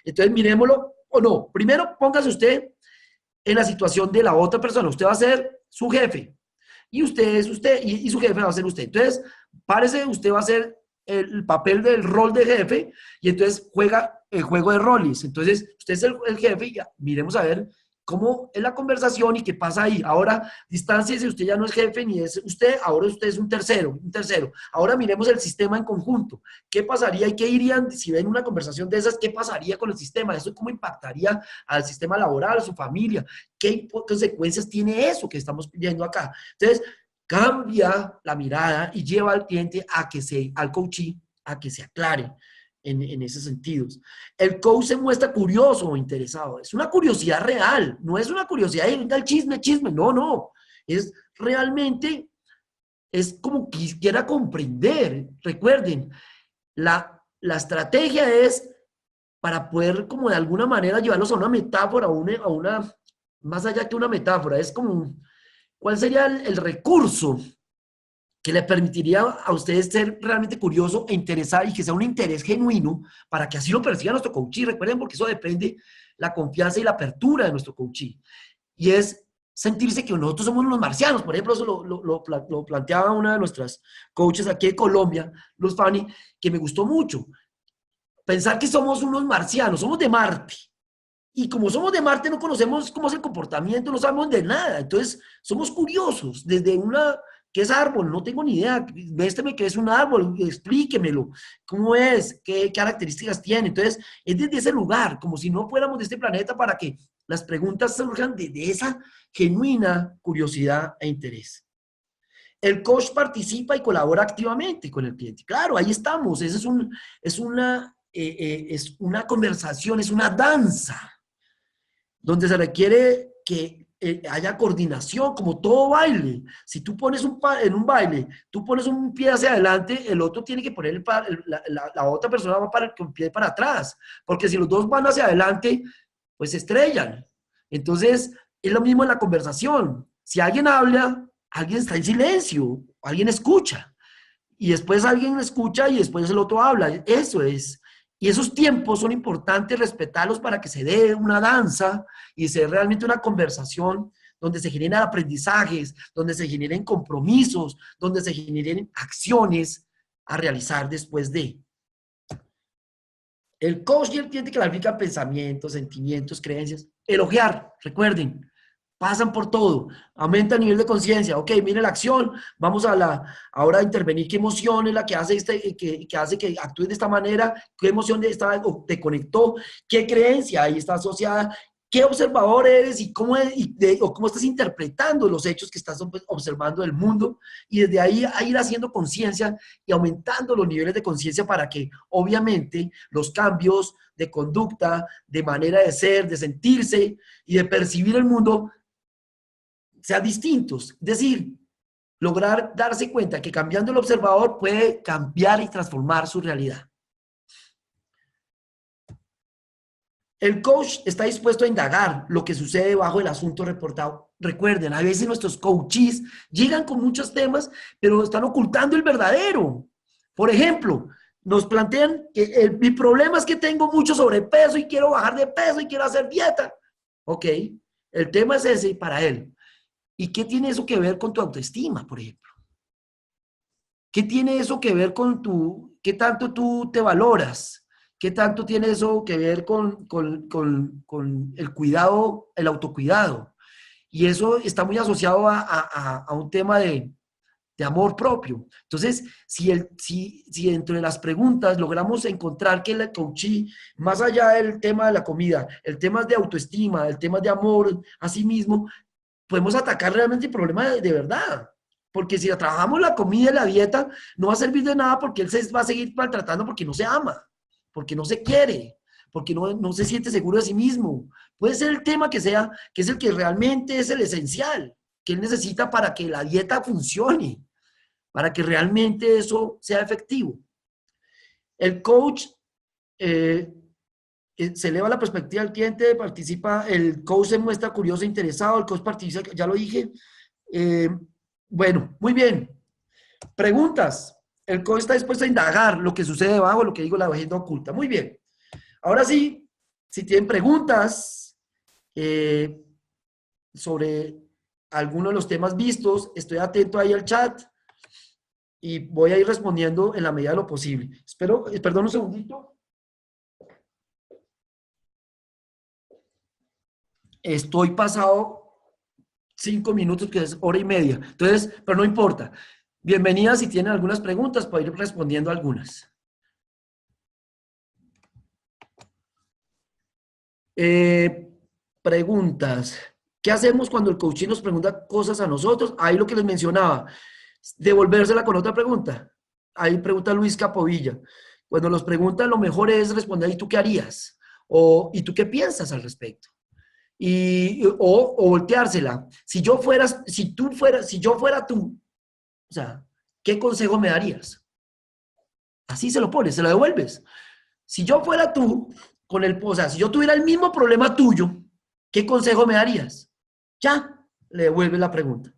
entonces miremoslo o no. Primero póngase usted en la situación de la otra persona, usted va a ser su jefe y usted es usted y su jefe va a ser usted. Entonces, párese, usted va a ser el papel del rol de jefe y entonces juega el juego de roles. Entonces, usted es el jefe y ya, miremos a ver cómo es la conversación y qué pasa ahí. Ahora, distánciese, usted ya no es jefe ni es usted, ahora usted es un tercero. Ahora miremos el sistema en conjunto. ¿Qué pasaría y qué irían, si ven una conversación de esas, qué pasaría con el sistema? ¿Eso cómo impactaría al sistema laboral, a su familia? ¿Qué consecuencias tiene eso que estamos viendo acá? Entonces, cambia la mirada y lleva al cliente al coachee a que se aclare en esos sentidos. El coach se muestra curioso o interesado. Es una curiosidad real, no es una curiosidad de venga el chisme, no. Es realmente, es como que quiera comprender. Recuerden, la estrategia es para poder como de alguna manera llevarlos a una metáfora, más allá que una metáfora, es como ¿cuál sería el recurso que le permitiría a ustedes ser realmente curioso e interesado y que sea un interés genuino para que así lo perciba nuestro coachee? Recuerden, porque eso depende la confianza y la apertura de nuestro coachee. Y es sentirse que nosotros somos unos marcianos. Por ejemplo, eso lo planteaba una de nuestras coaches aquí de Colombia, los Fanny, que me gustó mucho. Pensar que somos unos marcianos, somos de Marte. Y como somos de Marte, no conocemos cómo es el comportamiento, no sabemos de nada. Entonces, somos curiosos. ¿Qué es árbol? No tengo ni idea. Vésteme qué es un árbol, explíquemelo. ¿Cómo es? ¿Qué características tiene? Entonces, es desde ese lugar, como si no fuéramos de este planeta para que las preguntas surjan de esa genuina curiosidad e interés. El coach participa y colabora activamente con el cliente. Claro, ahí estamos. Es una conversación, es una danza donde se requiere que haya coordinación, como todo baile. Si tú pones en un baile, tú pones un pie hacia adelante, el otro tiene que poner la otra persona va con el pie para atrás, porque si los dos van hacia adelante, pues se estrellan. Entonces, es lo mismo en la conversación. Si alguien habla, alguien está en silencio, alguien escucha, y después alguien escucha y después el otro habla. Eso es. Y esos tiempos son importantes respetarlos para que se dé una danza y se dé realmente una conversación donde se generen aprendizajes, donde se generen compromisos, donde se generen acciones a realizar después de. El coach y el cliente clarifican pensamientos, sentimientos, creencias. Elogiar, recuerden, pasan por todo, aumenta el nivel de conciencia. Ok, mire la acción, vamos ahora a intervenir qué emoción es la que hace, que hace que actúe de esta manera, qué emoción te conectó, qué creencia ahí está asociada, qué observador eres y cómo estás interpretando los hechos que estás observando del mundo, y desde ahí a ir haciendo conciencia y aumentando los niveles de conciencia para que obviamente los cambios de conducta, de manera de ser, de sentirse y de percibir el mundo sean distintos. Es decir, lograr darse cuenta que cambiando el observador puede cambiar y transformar su realidad. El coach está dispuesto a indagar lo que sucede debajo del asunto reportado. Recuerden, a veces nuestros coaches llegan con muchos temas, pero están ocultando el verdadero. Por ejemplo, nos plantean que mi problema es que tengo mucho sobrepeso y quiero bajar de peso y quiero hacer dieta. Ok, el tema es ese para él. ¿Y qué tiene eso que ver con tu autoestima, por ejemplo? ¿Qué tiene eso que ver con qué tanto tú te valoras? ¿Qué tanto tiene eso que ver con el cuidado, el autocuidado? Y eso está muy asociado a un tema de amor propio. Entonces, si dentro de las preguntas logramos encontrar que el coaching, más allá del tema de la comida, el tema de autoestima, el tema de amor a sí mismo, podemos atacar realmente el problema de verdad. Porque si trabajamos la comida y la dieta, no va a servir de nada porque él se va a seguir maltratando porque no se ama, porque no se quiere, porque no se siente seguro de sí mismo. Puede ser el tema que sea, que es el que realmente es el esencial, que él necesita para que la dieta funcione, para que realmente eso sea efectivo. El coach eh, se eleva la perspectiva del cliente, participa, el coach se muestra curioso e interesado, el coach participa, ya lo dije. Eh, bueno, muy bien. Preguntas. El coach está dispuesto a indagar lo que sucede debajo, lo que digo, la agenda oculta. Muy bien. Ahora sí, si tienen preguntas eh, sobre alguno de los temas vistos, estoy atento ahí al chat y voy a ir respondiendo en la medida de lo posible. Espero, perdón un segundito. Estoy pasado 5 minutos, que es hora y media. Entonces, pero no importa. Bienvenidas si tienen algunas preguntas para ir respondiendo algunas. Eh, Preguntas. ¿Qué hacemos cuando el coaching nos pregunta cosas a nosotros? Ahí lo que les mencionaba, devolvérsela con otra pregunta. Ahí pregunta Luis Capovilla. Cuando nos preguntan, lo mejor es responder, ¿y tú qué harías? O, ¿y tú qué piensas al respecto? O volteársela. Si yo fuera tú, o sea, ¿qué consejo me darías? Así se lo pones, se lo devuelves. Si yo fuera tú, o sea, si yo tuviera el mismo problema tuyo, ¿qué consejo me darías? Ya, le devuelve la pregunta.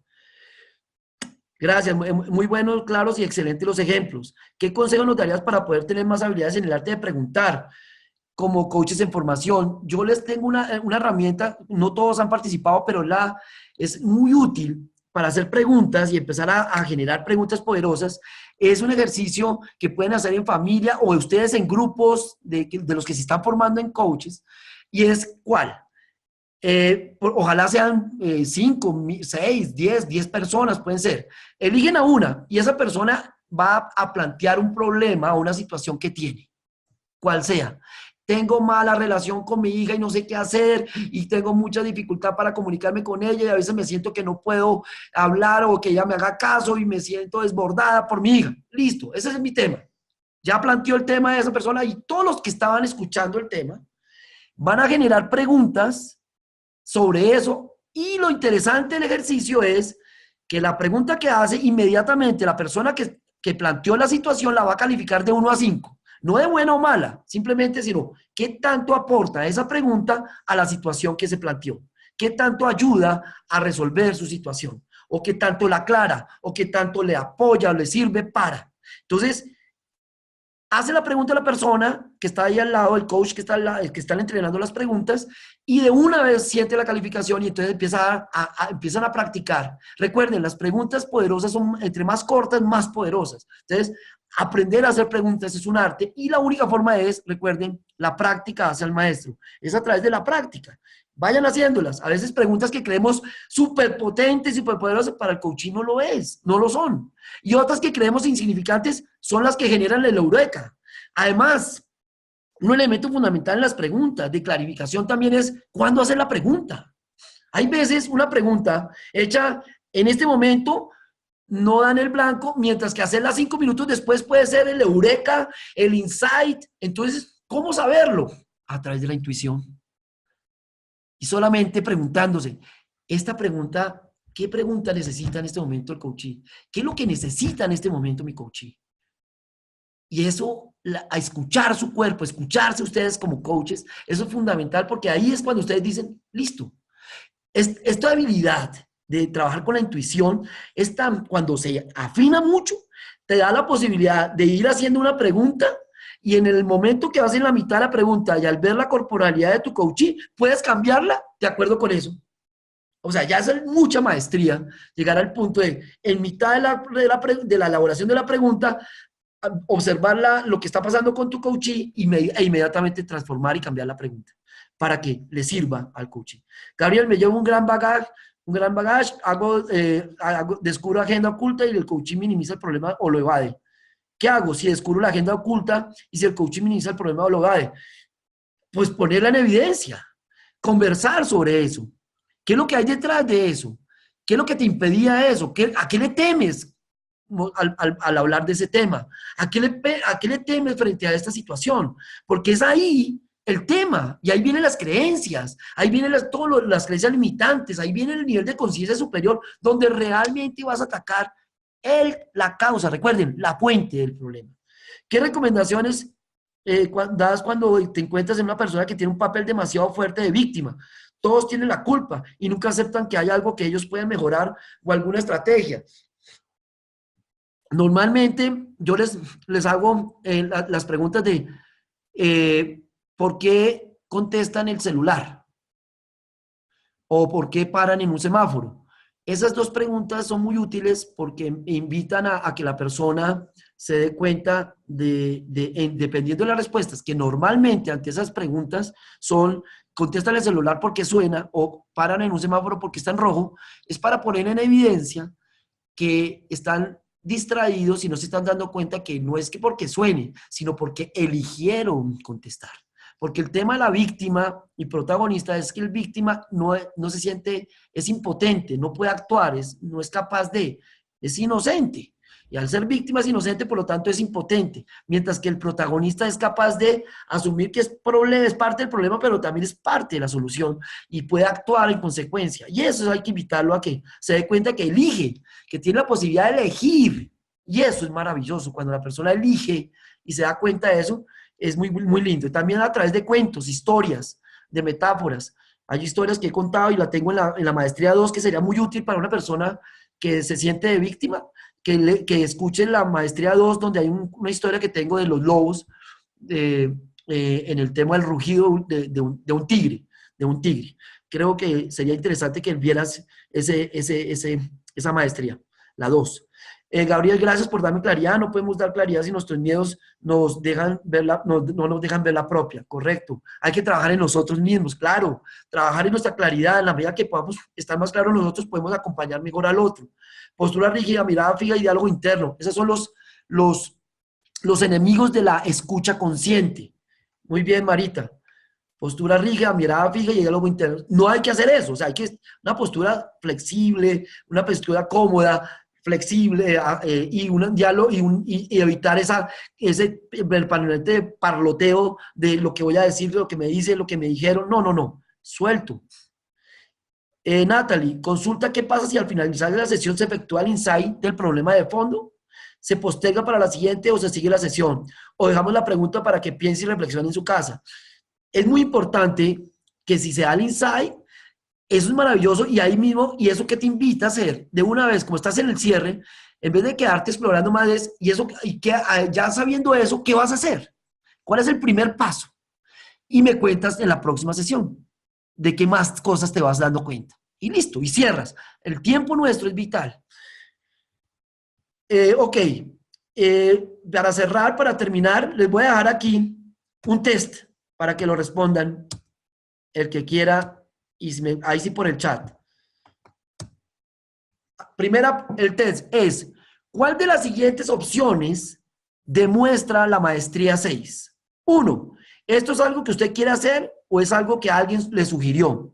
Gracias, muy buenos, claros y excelentes los ejemplos. ¿Qué consejo nos darías para poder tener más habilidades en el arte de preguntar? Como coaches en formación, yo les tengo una herramienta, no todos han participado, pero es muy útil para hacer preguntas y empezar a generar preguntas poderosas. Es un ejercicio que pueden hacer en familia o ustedes en grupos de los que se están formando en coaches. ¿Y es cuál? Ojalá sean 5, 6, 10 personas, pueden ser. Eligen a una y esa persona va a plantear un problema o una situación que tiene, cual sea. Tengo mala relación con mi hija y no sé qué hacer y tengo mucha dificultad para comunicarme con ella y a veces me siento que no puedo hablar o que ella me haga caso y me siento desbordada por mi hija. Listo, ese es mi tema. Ya planteó el tema de esa persona y todos los que estaban escuchando el tema van a generar preguntas sobre eso. Y lo interesante del ejercicio es que la pregunta que hace inmediatamente la persona que planteó la situación la va a calificar de 1 a 5. No de buena o mala, simplemente, sino qué tanto aporta esa pregunta a la situación que se planteó, qué tanto ayuda a resolver su situación, o qué tanto la aclara, o qué tanto le apoya o le sirve para. Entonces, hace la pregunta a la persona que está ahí al lado, el coach que está entrenando las preguntas, y de una vez siente la calificación y entonces empiezan a practicar. Recuerden, las preguntas poderosas son entre más cortas, más poderosas. Entonces, aprender a hacer preguntas es un arte y la única forma es, recuerden, la práctica hace al maestro. Es a través de la práctica. Vayan haciéndolas. A veces preguntas que creemos súper potentes y súper poderosas para el coaching no lo es, no lo son. Y otras que creemos insignificantes son las que generan el eureka. Además, un elemento fundamental en las preguntas de clarificación también es cuándo hacer la pregunta. Hay veces una pregunta hecha en este momento no dan el blanco, mientras que hacerla 5 minutos después puede ser el eureka, el insight. Entonces, ¿cómo saberlo? A través de la intuición. Y solamente preguntándose, esta pregunta, ¿qué pregunta necesita en este momento el coachee? ¿Qué es lo que necesita en este momento mi coachee? Y eso, a escuchar su cuerpo, escucharse ustedes como coaches, eso es fundamental porque ahí es cuando ustedes dicen, listo, esta habilidad de trabajar con la intuición, cuando se afina mucho, te da la posibilidad de ir haciendo una pregunta y en el momento que vas en la mitad de la pregunta y al ver la corporalidad de tu coachee, puedes cambiarla de acuerdo con eso. O sea, ya es mucha maestría llegar al punto de, en mitad de la elaboración de la pregunta, observar lo que está pasando con tu coachee e inmediatamente transformar y cambiar la pregunta para que le sirva al coachee. Gabriel, me llevo un gran bagaje, descubro agenda oculta y el coachee minimiza el problema o lo evade. ¿Qué hago si descubro la agenda oculta y si el coachee minimiza el problema o lo evade? Pues ponerla en evidencia, conversar sobre eso. ¿Qué es lo que hay detrás de eso? ¿Qué es lo que te impedía eso? ¿A qué le temes al hablar de ese tema? ¿A qué le temes frente a esta situación? Porque es ahí el tema, y ahí vienen las creencias, ahí vienen todas las creencias limitantes, ahí viene el nivel de conciencia superior, donde realmente vas a atacar la causa, recuerden, la fuente del problema. ¿Qué recomendaciones das cuando te encuentras en una persona que tiene un papel demasiado fuerte de víctima? Todos tienen la culpa y nunca aceptan que hay algo que ellos pueden mejorar o alguna estrategia. Normalmente yo les hago las preguntas de ¿por qué contestan el celular? ¿O por qué paran en un semáforo? Esas dos preguntas son muy útiles porque invitan a que la persona se dé cuenta dependiendo de las respuestas, que normalmente ante esas preguntas son, contestan el celular porque suena o paran en un semáforo porque está en rojo, es para poner en evidencia que están distraídos y no se están dando cuenta que no es que porque suene, sino porque eligieron contestar. Porque el tema de la víctima y protagonista es que el víctima no se siente, es impotente, no puede actuar, no es capaz es inocente. Y al ser víctima es inocente, por lo tanto es impotente. Mientras que el protagonista es capaz de asumir que es parte del problema, pero también es parte de la solución y puede actuar en consecuencia. Y eso hay que invitarlo a que se dé cuenta que elige, que tiene la posibilidad de elegir. Y eso es maravilloso. Cuando la persona elige y se da cuenta de eso, es muy, muy lindo. También a través de cuentos, historias, de metáforas. Hay historias que he contado y la tengo en la maestría 2 que sería muy útil para una persona que se siente de víctima, que escuche la maestría 2 donde hay una historia que tengo de los lobos en el tema del rugido de un tigre, de un tigre. Creo que sería interesante que vieras esa maestría, la 2. Gabriel, gracias por darme claridad. No podemos dar claridad si nuestros miedos nos dejan ver no nos dejan ver la propia. Correcto. Hay que trabajar en nosotros mismos, claro. Trabajar en nuestra claridad. En la medida que podamos estar más claros nosotros, podemos acompañar mejor al otro. Postura rígida, mirada fija y diálogo interno. Esos son los enemigos de la escucha consciente. Muy bien, Marita. Postura rígida, mirada fija y diálogo interno. No hay que hacer eso. O sea, hay que una postura flexible, una postura cómoda, flexible y un diálogo y evitar ese permanente parloteo de lo que voy a decir, de lo que me dice, lo que me dijeron. No, no, no. Suelto. Natalie, consulta qué pasa si al finalizar de la sesión se efectúa el insight del problema de fondo, se posterga para la siguiente o se sigue la sesión, o dejamos la pregunta para que piense y reflexione en su casa. Es muy importante que si se da el insight, eso es maravilloso y ahí mismo, y eso que te invita a hacer de una vez, como estás en el cierre, en vez de quedarte explorando más, ya sabiendo eso, ¿qué vas a hacer? ¿Cuál es el primer paso? Y me cuentas en la próxima sesión de qué más cosas te vas dando cuenta. Y listo, y cierras. El tiempo nuestro es vital. Ok, para cerrar, para terminar, les voy a dejar aquí un test para que lo respondan el que quiera, y ahí sí por el chat. Primera, el test es, ¿cuál de las siguientes opciones demuestra la maestría 6? 1. ¿Esto es algo que usted quiere hacer o es algo que alguien le sugirió?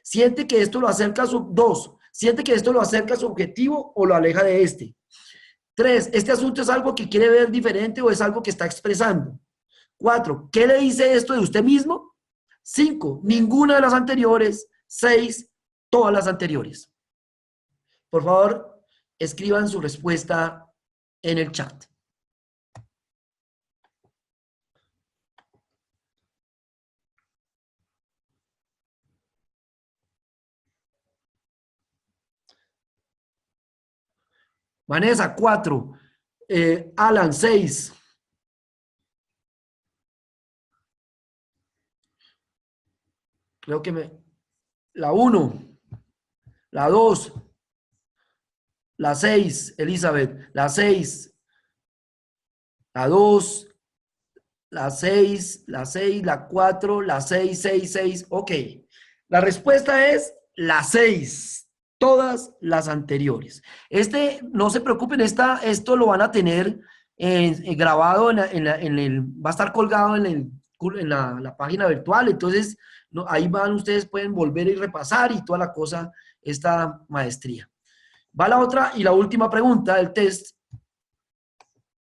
¿Siente que esto lo acerca a su... 2. ¿Siente que esto lo acerca a su objetivo o lo aleja de este? 3. ¿Este asunto es algo que quiere ver diferente o es algo que está expresando? 4. ¿Qué le dice esto de usted mismo? 5. Ninguna de las anteriores. 6. Todas las anteriores. Por favor, escriban su respuesta en el chat. Vanessa, 4. Alan, 6. Creo que la 1, la 2, la 6, Elizabeth, la 6, la 2, la 4, la 6, 6, 6. Ok. La respuesta es la 6. Todas las anteriores. No se preocupen, esto lo van a tener grabado va a estar colgado en la página virtual. Entonces, no, ahí ustedes pueden volver y repasar y toda la cosa, esta maestría. Va la otra y la última pregunta del test.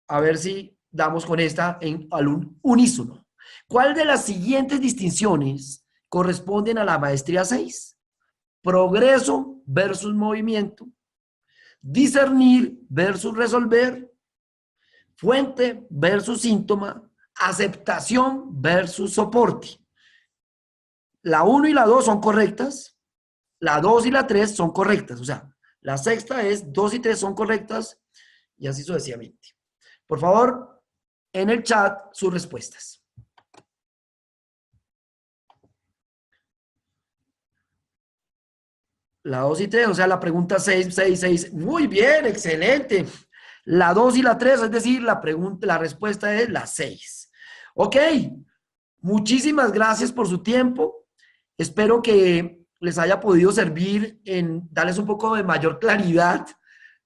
A ver si damos con esta al unísono. ¿Cuál de las siguientes distinciones corresponden a la maestría 6? Progreso versus movimiento, discernir versus resolver, fuente versus síntoma, aceptación versus soporte. La 1 y la 2 son correctas, la 2 y la 3 son correctas, o sea, la sexta es 2 y 3 son correctas y así sucesivamente. Por favor, en el chat sus respuestas. La 2 y 3, o sea, la pregunta 6, 6, 6. Muy bien, excelente. La 2 y la 3, es decir, la respuesta es la 6. Ok, muchísimas gracias por su tiempo. Espero que les haya podido servir en darles un poco de mayor claridad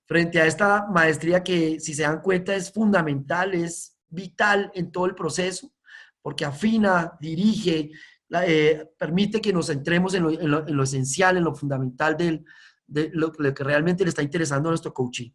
frente a esta maestría que, si se dan cuenta, es fundamental, es vital en todo el proceso, porque afina, dirige, permite que nos centremos en lo esencial, en lo fundamental de lo que realmente le está interesando a nuestro coaching.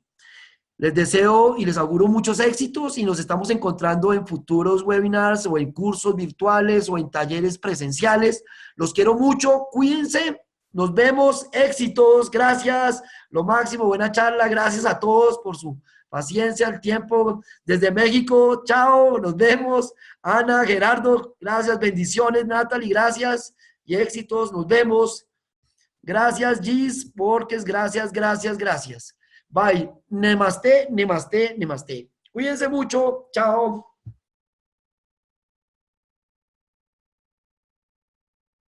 Les deseo y les auguro muchos éxitos y nos estamos encontrando en futuros webinars o en cursos virtuales o en talleres presenciales. Los quiero mucho, cuídense, nos vemos, éxitos, gracias, lo máximo, buena charla, gracias a todos por su paciencia, el tiempo. Desde México, chao, nos vemos. Ana, Gerardo, gracias, bendiciones, Natalie, gracias y éxitos, nos vemos. Gracias, Gis, Borges, gracias, gracias, gracias. Bye. Namaste, namaste, namaste. Cuídense mucho. Chao.